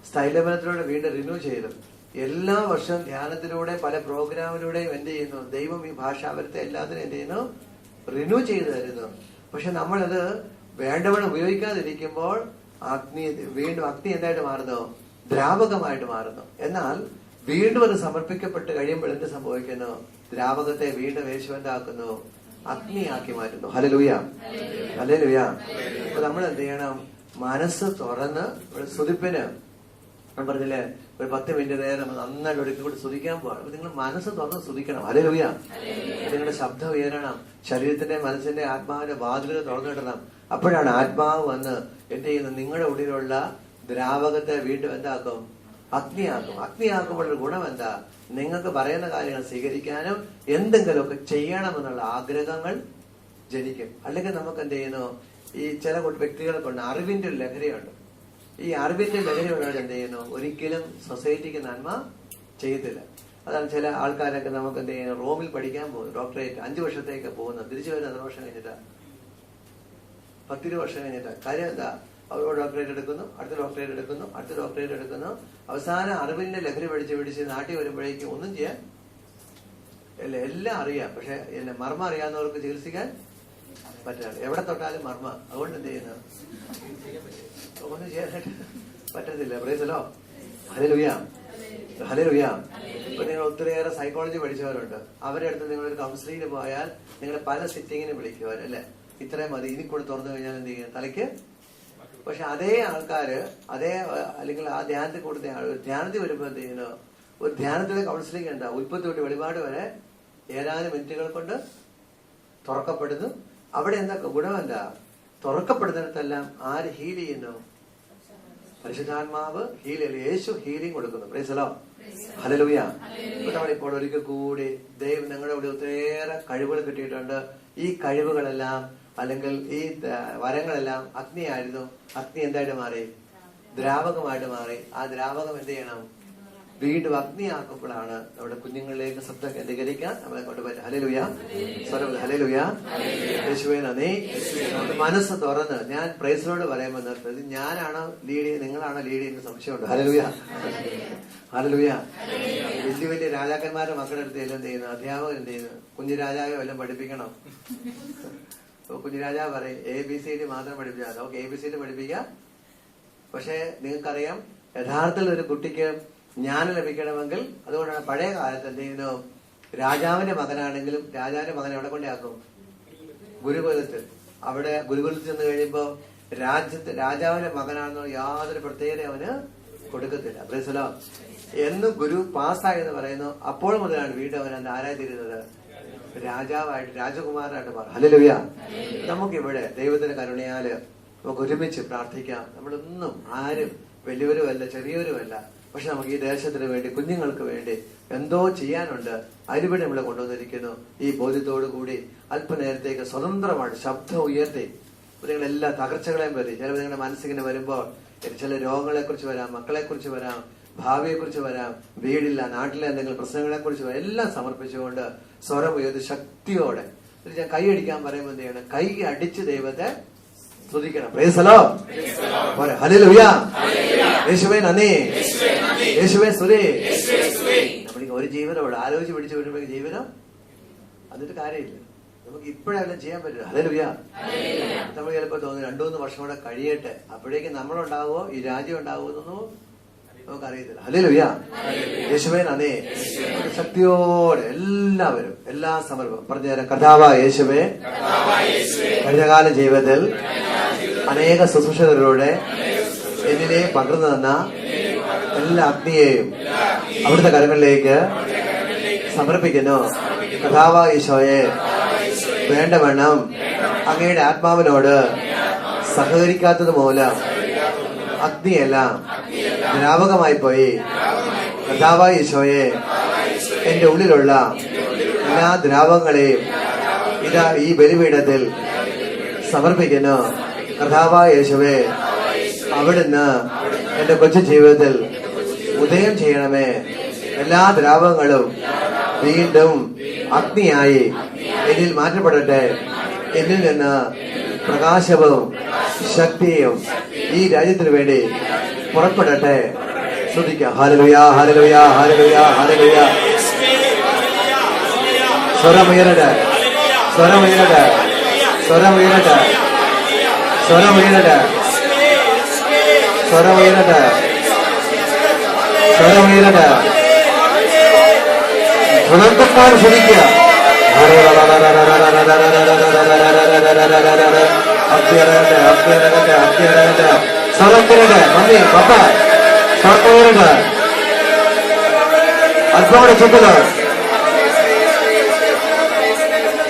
സ്ഥൈലബലത്തിലൂടെ വീണ്ടും റിന്യൂ ചെയ്തു. എല്ലാ വർഷവും ധ്യാനത്തിലൂടെ പല പ്രോഗ്രാമിലൂടെയും എന്ത് ചെയ്യുന്നു? ദൈവം ഈ ഭാഷാപരത്തെ എല്ലാത്തിനും എന്ത് ചെയ്യുന്നു? റിന്യൂ ചെയ്തു തരുന്നു. പക്ഷെ നമ്മളത് വേണ്ടവണ്ണം ഉപയോഗിക്കാതിരിക്കുമ്പോൾ വീണ്ടും അഗ്നി എന്തായിട്ട് മാറുന്നു? ദ്രാവകമായിട്ട് മാറുന്നു. എന്നാൽ വീണ്ടും അത് സമർപ്പിക്കപ്പെട്ട് കഴിയുമ്പോൾ എന്ത് സംഭവിക്കുന്നു? ദ്രാവകത്തെ വീണ്ടും യേശുവന്താക്കുന്നു, അഗ്നിയാക്കി മാറ്റുന്നു. Hallelujah, hallelujah. അപ്പൊ നമ്മൾ എന്ത് ചെയ്യണം? മനസ്സ് തുറന്ന് സ്തുതിപ്പിന് ഞാൻ പറഞ്ഞില്ലേ, ഒരു 10 മിനിറ്റ് നേരം നന്നായിട്ട് ഒരിക്കൽ കൂടി സ്തുതിക്കാൻ പോവാണ്. അപ്പൊ നിങ്ങൾ മനസ്സ് തുറന്ന് സ്തുതിക്കണം. ഹല്ലേലൂയ. നിങ്ങളുടെ ശബ്ദം ഉയരണം. ശരീരത്തിന്റെ, മനസ്സിന്റെ, ആത്മാവിന്റെ വാതിലുകൾ തുറന്നിടണം. അപ്പോഴാണ് ആത്മാവ് വന്ന് എന്ത് ചെയ്യുന്നു? നിങ്ങളുടെ ഉള്ളിലുള്ള ദ്രാവകത്തെ വീണ്ടും എന്താക്കും? അഗ്നിയാക്കും. അഗ്നിയാക്കുമ്പോൾ ഒരു ഗുണം എന്താ? നിങ്ങൾക്ക് പറയുന്ന കാര്യങ്ങൾ സ്വീകരിക്കാനും എന്തെങ്കിലുമൊക്കെ ചെയ്യണമെന്നുള്ള ആഗ്രഹങ്ങൾ ജനിക്കും. അല്ലെങ്കിൽ നമുക്ക് എന്ത് ചെയ്യുന്നു? ഈ ചില വ്യക്തികൾക്കുണ്ട് അറിവിന്റെ ഒരു ലഹരിയുണ്ട്. ഈ അറിവിന്റെ ലഹരി ഉള്ളവർ എന്ത് ചെയ്യുന്നു? ഒരിക്കലും സൊസൈറ്റിക്ക് നന്മ ചെയ്യത്തില്ല. അതാണ് ചില ആൾക്കാരൊക്കെ നമുക്ക് എന്ത് ചെയ്യുന്നു? റോമിൽ പഠിക്കാൻ പോകുന്നു, ഡോക്ടറേറ്റ് 5 വർഷത്തേക്ക് പോകുന്നു, തിരിച്ചു വരുന്ന 1 വർഷം കഴിഞ്ഞിട്ടാ, 10 വർഷം കഴിഞ്ഞിട്ടാ. കാര്യം എന്താ? അവർ ഡോക്ടറേറ്റ് എടുക്കുന്നു, അടുത്ത ഡോക്ടറേറ്റ് എടുക്കുന്നു, അടുത്ത ഡോക്ടറേറ്റ് എടുക്കുന്നു. അവസാനം അറിവിന്റെ ലഹരി പിടിച്ച് നാട്ടിൽ വരുമ്പോഴേക്കും ഒന്നും ചെയ്യാൻ എല്ലാം അറിയാം, പക്ഷെ മർമ്മം അറിയാവുന്നവർക്ക് ചികിത്സിക്കാൻ പറ്റില്ല. എവിടെ തൊട്ടാലും മർമ്മ. അതുകൊണ്ട് എന്ത് ചെയ്യുന്നു? ഒന്നും ചെയ്യാനായിട്ട് പറ്റത്തില്ല. പ്രൈസ് ദി ലോർഡ്, ഹല്ലേലൂയ, ഹല്ലേലൂയ. ഇപ്പൊ നിങ്ങൾ ഒത്തിരിയേറെ സൈക്കോളജി പഠിച്ചവരുണ്ട്. അവരുടെ അടുത്ത് നിങ്ങളൊരു കൗൺസിലിംഗിന് പോയാൽ നിങ്ങളെ പല സിറ്റിങ്ങിന് വിളിക്കുവാൻ അല്ലെ, ഇത്രയും മതി, ഇനി കൂടെ തുറന്നു കഴിഞ്ഞാൽ എന്ത് ചെയ്യും? തലയ്ക്ക്. പക്ഷെ അതേ ആൾക്കാര് അല്ലെങ്കിൽ ആ ധ്യാനത്തിൽ കൊടുത്ത ആൾ ധ്യാനത്തിൽ വരുമ്പോ എന്ത് ചെയ്യുന്നു? ഒരു ധ്യാനത്തിലെ കൗൺസിലിംഗ് എന്താ? ഉൽപ്പത്തി തൊട്ട് വെളിപാട് വരെ ഏതാനും മിനിറ്റുകൾ കൊണ്ട് തുറക്കപ്പെടുന്നു. അവിടെ എന്താ ഗുണം? എന്താ? തുറക്കപ്പെടുന്നിടത്തെല്ലാം ആര് ഹീൽ ചെയ്യുന്നു? പരിശുദ്ധാത്മാവ് യേശു ഹീലിംഗ് കൊടുക്കുന്നു. Price the Lord. ഹല്ലേലൂയ. നമ്മളിപ്പോൾ ഒരിക്കൽ കൂടി ദൈവം നിങ്ങളുടെ കൂടെ ഒത്തിരിയേറെ കഴിവുകൾ കിട്ടിയിട്ടുണ്ട്. ഈ കഴിവുകളെല്ലാം അല്ലെങ്കിൽ ഈ വരങ്ങളെല്ലാം അഗ്നിയായിരുന്നു. അഗ്നി എന്തായിട്ട് മാറി? ദ്രാവകമായിട്ട് മാറി. ആ ദ്രാവകം എന്ത് ചെയ്യണം? വീണ്ടും അഗ്നിയാക്കുമ്പോഴാണ് നമ്മുടെ കുഞ്ഞുങ്ങളിലേക്ക് ശബ്ദം കേന്ദ്രീകരിക്കാൻ നമ്മളെ കൊണ്ടുപോയി. ഹല്ലേലൂയ. ഹല്ലേലൂയ. യേശുവേ നന്ദി. നമ്മുടെ മനസ്സ് തുറന്ന് ഞാൻ പ്രൈസിനോട് പറയുമ്പോൾ നിർത്തത് ഞാനാണോ ലീഡ് ചെയ്യുന്നത് നിങ്ങളാണോ ലീഡ് ചെയ്യുന്ന സംശയമുണ്ട്. ഹല്ലേലൂയ. ഹല്ലേലൂയ. വലിയ വലിയ രാജാക്കന്മാരുടെ മക്കളുടെ അടുത്ത് എല്ലാം എന്ത് ചെയ്യുന്നു? അധ്യാപകൻ എന്ത് ചെയ്യുന്നു? കുഞ്ഞു രാജാവെ എല്ലാം പഠിപ്പിക്കണം. കുഞ്ഞു രാജാവ് പറയും ABCD മാത്രം പഠിപ്പിച്ചാൽ നമുക്ക് ABCD പഠിപ്പിക്കാം. പക്ഷെ നിങ്ങൾക്കറിയാം യഥാർത്ഥത്തിൽ ഒരു കുട്ടിക്ക് ജ്ഞാനം ലഭിക്കണമെങ്കിൽ അതുകൊണ്ടാണ് പഴയ കാലത്ത് എന്ത് ചെയ്യുന്നു? രാജാവിന്റെ മകനാണെങ്കിലും രാജാവിന്റെ മകനെ എവിടെ കൊണ്ടാക്കും? ഗുരുകുലത്തിൽ. അവിടെ ഗുരുകുലത്തിൽ ചെന്ന് കഴിയുമ്പോ രാജാവിന്റെ മകനാണെന്നോ യാതൊരു പ്രത്യേകത അവന് കൊടുക്കത്തില്ല. Price the Lord. എന്ന് ഗുരു പാസ്സായെന്ന് പറയുന്നു, അപ്പോൾ മുതലാണ് വീണ്ടും അവൻ ആരാധിരുന്നത് രാജാവായിട്ട് രാജകുമാരനായിട്ട് മാറും. ഹല്ലേലൂയ. നമുക്കിവിടെ ദൈവത്തിന്റെ കരുണയാല് നമുക്ക് ഒരുമിച്ച് പ്രാർത്ഥിക്കാം. നമ്മളൊന്നും ആരും വലിയവരുമല്ല ചെറിയവരുമല്ല. പക്ഷെ നമുക്ക് ഈ ദേശത്തിന് വേണ്ടി കുഞ്ഞുങ്ങൾക്ക് വേണ്ടി എന്തോ ചെയ്യാനുണ്ട്. അതിനുവേണ്ടി നമ്മളെ കൊണ്ടുവന്നിരിക്കുന്നു. ഈ ബോധ്യത്തോടു കൂടി അല്പനേരത്തേക്ക് സ്വതന്ത്രമായിട്ട് ശബ്ദം ഉയർത്തി നിങ്ങളെല്ലാ തകർച്ചകളെയും പറ്റി ചിലപ്പോൾ നിങ്ങളുടെ മനസ്സിങ്ങനെ വരുമ്പോൾ ചില രോഗങ്ങളെ കുറിച്ച് വരാം, മക്കളെ കുറിച്ച് വരാം, ഭാവിയെ കുറിച്ച് വരാം, വീടില്ല, നാട്ടിലെ എന്തെങ്കിലും പ്രശ്നങ്ങളെ കുറിച്ച് വരാം. എല്ലാം സമർപ്പിച്ചുകൊണ്ട് സ്വരം ഉയർത്തി ശക്തിയോടെ ഞാൻ കൈയടിക്കാൻ പറയുമ്പോൾ എന്ത് ചെയ്യണം? കൈ അടിച്ച് ദൈവത്തെ സ്തുതിക്കണം. Praise the Lord. ഹല്ലേലൂയ. യേശുവേ നന്ദി. യേശുവേ സ്തുതി. നമ്മൾക്ക് ഒരു ജീവിതമുള്ളൂ. ആലോചിച്ച് പിടിച്ചു വരുമ്പോ ജീവിതം അതിന്റെ കാര്യമില്ല. നമുക്ക് ഇപ്പോഴെല്ലാം ചെയ്യാൻ പറ്റില്ല. ഹല്ലേലൂയ. നമ്മൾ ചിലപ്പോ തോന്നുന്നു 2-3 വർഷം കൂടെ കഴിയട്ടെ, അപ്പോഴേക്കും നമ്മളുണ്ടാവുമോ ഈ രാജ്യം ഉണ്ടാവുമെന്നൊന്നും നമുക്കറിയത്തില്ല. ഹല്ലേലൂയ. യേശുവേ നന്ദി. ശക്തിയോടെ എല്ലാവരും എല്ലാ സമർപ്പണം പറഞ്ഞുതരാം. കർത്താവായ യേശുവേ, കഴിഞ്ഞകാല ജീവിതത്തിൽ അനേക ശുശ്രൂഷകരുടെ എന്നിലെ പകർന്നു തന്ന എല്ലാ അഗ്നിയെയും അവിടുത്തെ കരങ്ങളിലേക്ക് സമർപ്പിക്കുന്നു. കർത്താവായ ഈശോയെ, വേണ്ടവണ്ണം അങ്ങയുടെ ആത്മാവിനോട് സഹകരിക്കാത്തത് മൂലം അഗ്നിയെല്ലാം ദ്രാവകമായി പോയി. കർത്താവായ ഈശോയെ, എന്റെ ഉള്ളിലുള്ള എല്ലാ ദ്രാവകങ്ങളെയും ഇതാ ഈ ബലിപീഠത്തിൽ സമർപ്പിക്കുന്നു. കർത്താവായ യേശുവേ, അവിടുന്ന് എന്റെ കൊച്ചു ജീവിതത്തിൽ ഉദയം ചെയ്യണമേ. എല്ലാ ദ്രാവകങ്ങളും വീണ്ടും അഗ്നിയായി എന്നിൽ മാറ്റപ്പെടട്ടെ. എന്നിൽ നിന്ന് പ്രകാശവും ശക്തിയും ഈ രാജ്യത്തിന് വേണ്ടി പുറപ്പെടട്ടെ. ശ്രദ്ധിക്കാം. ഹല്ലേലൂയ, ഹല്ലേലൂയ, ഹല്ലേലൂയ, ഹല്ലേലൂയ. സ്വരമുയരട്ടെ, സ്വരമുയരട്ടെ, സ്വരമുയരട്ടെ, സ്വരമുയരട്ടെ, സ്വരമുയരട്ടെ, സ്വരമുയരട്ടെ. ഗുണന്തക്കാർ ശ്രദ്ധിക്കുക. അഭ്യരകട്ടെ, അഭ്യരകട്ടെ, അഭ്യരകട്ടെ. സ്വരത്തിരട്ടെ. മമ്മി പപ്പ സ്വരമുയരട്ടെ. അല്പവിടെ ചുറ്റല്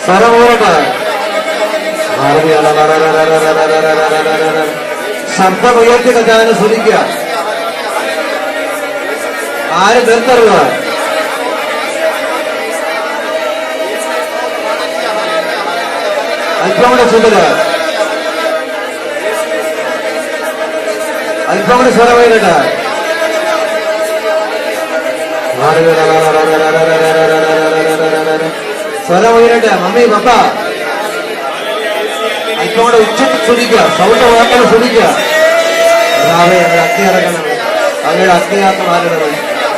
സ്വരമുയരട്ടെ. ശബ്ദം ഉയർത്തി കഥാവിനെ ശ്രദ്ധിക്കുക. ആരും നിർത്തരുക. അല്പം കൂടെ ചുമല്, അല്പം കൂടെ സ്വരമയിലിട്ട് സ്വരമയിലിട്ട്. മമ്മി പപ്പ അല്പം കൂടെ ഉച്ചത്തിൽ ശ്രദ്ധിക്കുക. സൗണ്ട് വാക്കാൻ ശ്രദ്ധിക്കുക. അങ്ങയുടെ അഗ്നി ഇറങ്ങണമേ, അങ്ങയുടെ അഗ്നിയാക്കി മാറണമേ,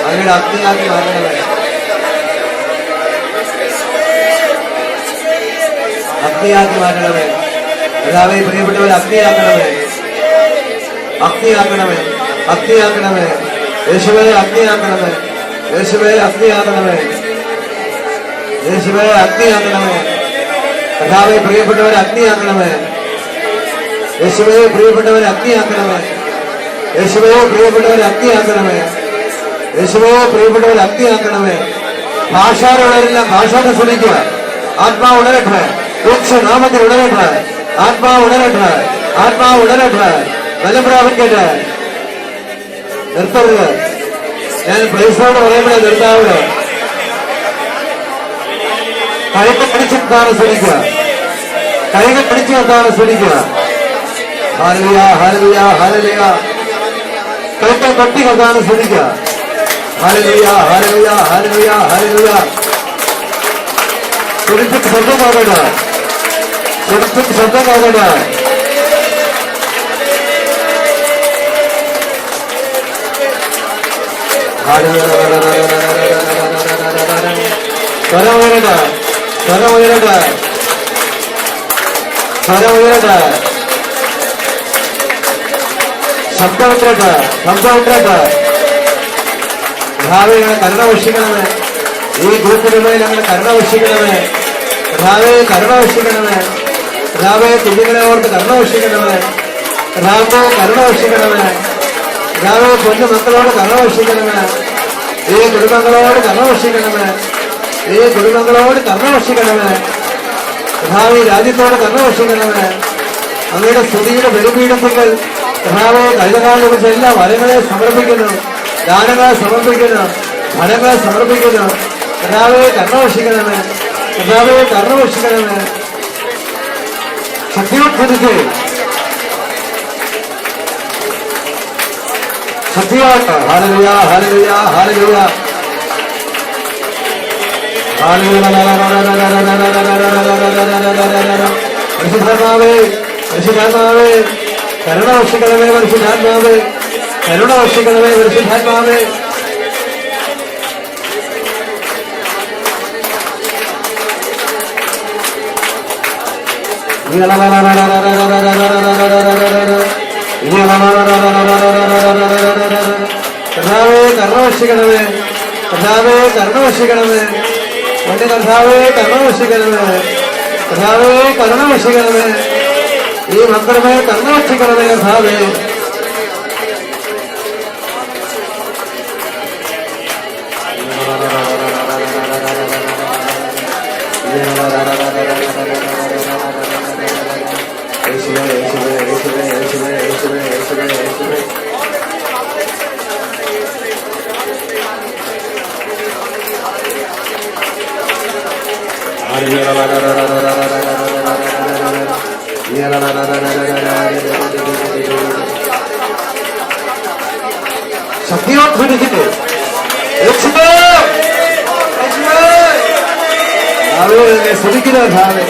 അങ്ങയുടെ അഗ്നിയാക്കി മാറണമേ. അഗ്നിയാക്കി മാറ്റണമേ. എല്ലാവരെയും പ്രിയപ്പെട്ടവരെ അഗ്നിയാക്കണമേ, അഗ്നിയാക്കണമേ, അഗ്നിയാക്കണമേ. യേശുവേ അഗ്നിയാക്കണമേ, യേശുവേ അഗ്നിയാക്കണമേ, യേശുവേ അഗ്നിയാക്കണമേ. കർത്താവേ പ്രിയപ്പെട്ടവരെ അഗ്നിയാക്കണമേ. യേശുവേ പ്രിയപ്പെട്ടവരെ അഗ്നിയാക്കണമേ. യേശുവേ പ്രിയപ്പെട്ടവരെ അഗ്നിയാക്കണമേ. യേശുവേ പ്രിയപ്പെട്ടവരെ അഗ്നിയാക്കണമേ. ഭാഷാരുള്ളവരെല്ലാം ഭാഷാനെ ശ്രമിക്കുക. ആത്മാവ് ഉണരട്ടെ. നാമത്തിൽ ഉണരട്ടെ. ആത്മാവ് ഉണരട്ടെ. ആത്മാവ് ഉണരട്ടെ. ബലം പ്രാപിക്കട്ടെ. നിർത്തരുത്. ഞാൻ പ്രൈസോട് പറയുമ്പോഴേ നിർത്താവുക. കൈകൾ പിടിച്ച് നിർത്താൻ ശ്രമിക്കുക. കൈകൾ പിടിച്ച് നിർത്താൻ ശ്രമിക്കുക. ഹല്ലേലൂയ, ഹല്ലേലൂയ, ഹല്ലേലൂയ. കൈകൾ കൊട്ടി നിർത്താൻ ശ്രമിക്കുക. ഹല്ലേലൂയ, ഹല്ലേലൂയ, ഹല്ലേലൂയ, ഹല്ലേലൂയ. തുടിച്ചിട്ട് ശബ്ദമാകട്ടെ, തുടിച്ചിട്ട് ശബ്ദമാകട്ടെ. സ്വരം ഉയരട്ടെ, സ്വരം ഉയരട്ടെ, സ്വരം ഉയരട്ടെ. ശബ്ദം ഉയരട്ടെ, ശബ്ദം ഉയരട്ടെ. കർത്താവേ, ഞങ്ങളെ കരുണ വർഷിക്കണമേ. ഈ ഗ്രൂപ്പിന് മേൽ ഞങ്ങളെ കരുണ വർഷിക്കണമേ. കർത്താവേ, കരുണ വർഷിക്കണമേ. കർത്താവേ, കുഞ്ഞുങ്ങളെ ഓർത്ത് കരുണ വർഷിക്കണമേ. കർത്താവേ, കരുണ വർഷിക്കണമേ. കർത്താവേ, പൊന്നു മക്കളോട് കരുണ വർഷിക്കണമേ. ഈ കുടുംബങ്ങളോട് കരുണ വർഷിക്കണമേ. ഈ കുടുംബങ്ങളോട് കരുണ വർഷിക്കണമേ. കർത്താവേ, രാജ്യത്തോട് കരുണ വർഷിക്കണമേ. അങ്ങയുടെ സ്തുതിയുടെ ബലിപീഠത്തിൽ കർത്താവേ, കൈതകാലിനെ കുറിച്ച് എല്ലാ വരങ്ങളെ സമർപ്പിക്കുന്നു, ദാനങ്ങളെ സമർപ്പിക്കുന്നു, ഫലങ്ങളെ സമർപ്പിക്കുന്നു. കർത്താവേ, കരുണ വർഷിക്കണമേ. കർത്താവേ, കരുണ വർഷിക്കണമേ. ശക്തിയോട് ശക്തിയോട്ട്. ഹല്ലേലൂയ, ഹല്ലേലൂയ, ഹല്ലേലൂയ. പരിശുദ്ധാത്മാവേ, പരിശുദ്ധാത്മാവേ, കരുണ വർഷിക്കണമേ. പരിശുദ്ധാത്മാവേ, കരുണ വർഷിക്കണമേ. പരിശുദ്ധാത്മാവേ, കർത്താവേ, കരുണ വർഷിക്കണമേ. കർത്താവേ, കരുണ വർഷിക്കണമേ. എന്റെ കർത്താവേ, കരുണ വർഷിക്കണമേ. കർത്താവേ, കരുണ വർഷിക്കണമേ. ഈ മക്കളെ കരുണ വർഷിക്കണമേ. കർത്താവേ, ശക്തിയോട് പിടിച്ചിട്ട് അവരെ ശ്രമിക്കുന്ന ഭാവം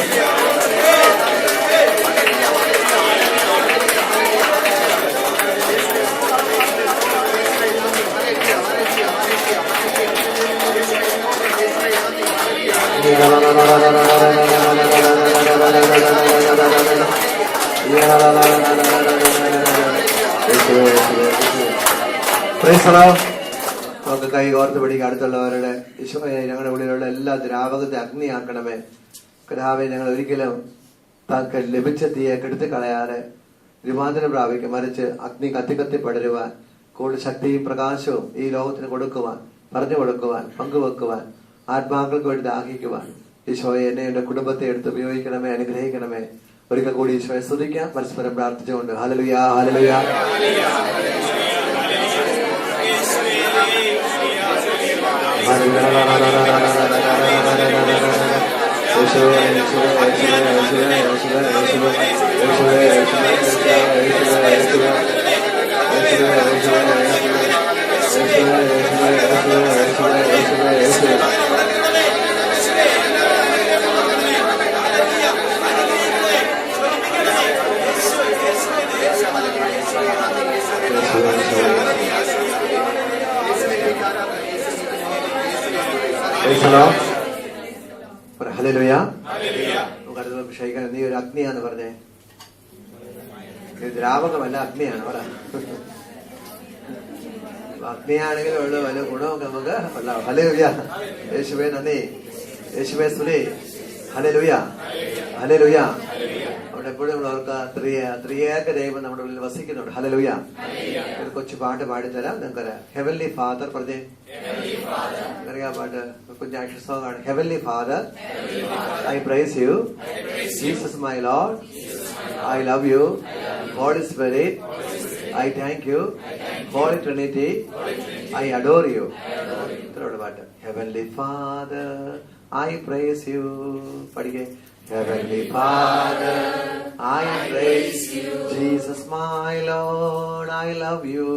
നമുക്ക് കൈ കോർത്ത് പിടിക്കുക. അടുത്തുള്ളവരുടെ ഈശോയെ, ഞങ്ങളുടെ ഉള്ളിലുള്ള എല്ലാ ദ്രാവകത്തെ അഗ്നിയാക്കണമേ. കർത്താവേ, ഞങ്ങൾ ഒരിക്കലും താങ്കൾ ലഭിച്ച തീയെ കെടുത്തി കളയാതെ രൂപാന്തരം പ്രാപിക്കും, മറിച്ച് അഗ്നി കത്തി പടരുവാൻ കൂടുതൽ ശക്തിയും പ്രകാശവും ഈ ലോകത്തിന് കൊടുക്കുവാൻ, പറഞ്ഞു കൊടുക്കുവാൻ, പങ്കുവെക്കുവാൻ, ആത്മാക്കൾക്ക് വേണ്ടി ദാഹിക്കുവാൻ ഈശോയെ എന്നെ എന്റെ കുടുംബത്തെ എടുത്ത് ഉപയോഗിക്കണമേ, അനുഗ്രഹിക്കണമേ. ഒരിക്കൽ കൂടി ഈശോയെ സ്തുതിക്കാം, പരസ്പരം പ്രാർത്ഥിച്ചുകൊണ്ട്. ഹല്ലേലൂയ, ഹല്ലേലൂയ. ഹല്ലേലൂയ. നീ ഒരു അഗ്നിയാന്ന് പറഞ്ഞേ. ദ്രാവകമല്ല, അഗ്നിയാണ്. പറ, അഗ്നിയാണെങ്കിൽ ഉള്ള വല്ല ഗുണമൊക്കെ നമുക്ക് ഉണ്ടാവും. ഹല്ലേലൂയ. യേശുവേ നന്ദി, യേശുവേ സ്തുതി. Hallelujah, hallelujah. അവിടെ എപ്പോഴും നമ്മൾ ഓർക്കുക, ത്രിയേക ദൈവം നമ്മുടെ ഉള്ളിൽ വസിക്കുന്നുണ്ട്. ഹല്ലേലൂയ. ഒരു കൊച്ചു പാട്ട് പാടിത്തരാം നിങ്ങൾക്കറിയാം. ഹെവൻലി ഫാദർ പറഞ്ഞേ. അറിയാം പാട്ട്, കുഞ്ഞ് അക്ഷരമാണ്. Heavenly father, I praise you. Jesus my lord, I love you. God is Spirit, I thank you. Holy Trinity, I adore you. ഇത്രയുള്ള പാട്ട്. Heavenly Father, I praise you. പഠിക്കേ. Heavenly Father, I praise you. Jesus my Lord, I love you.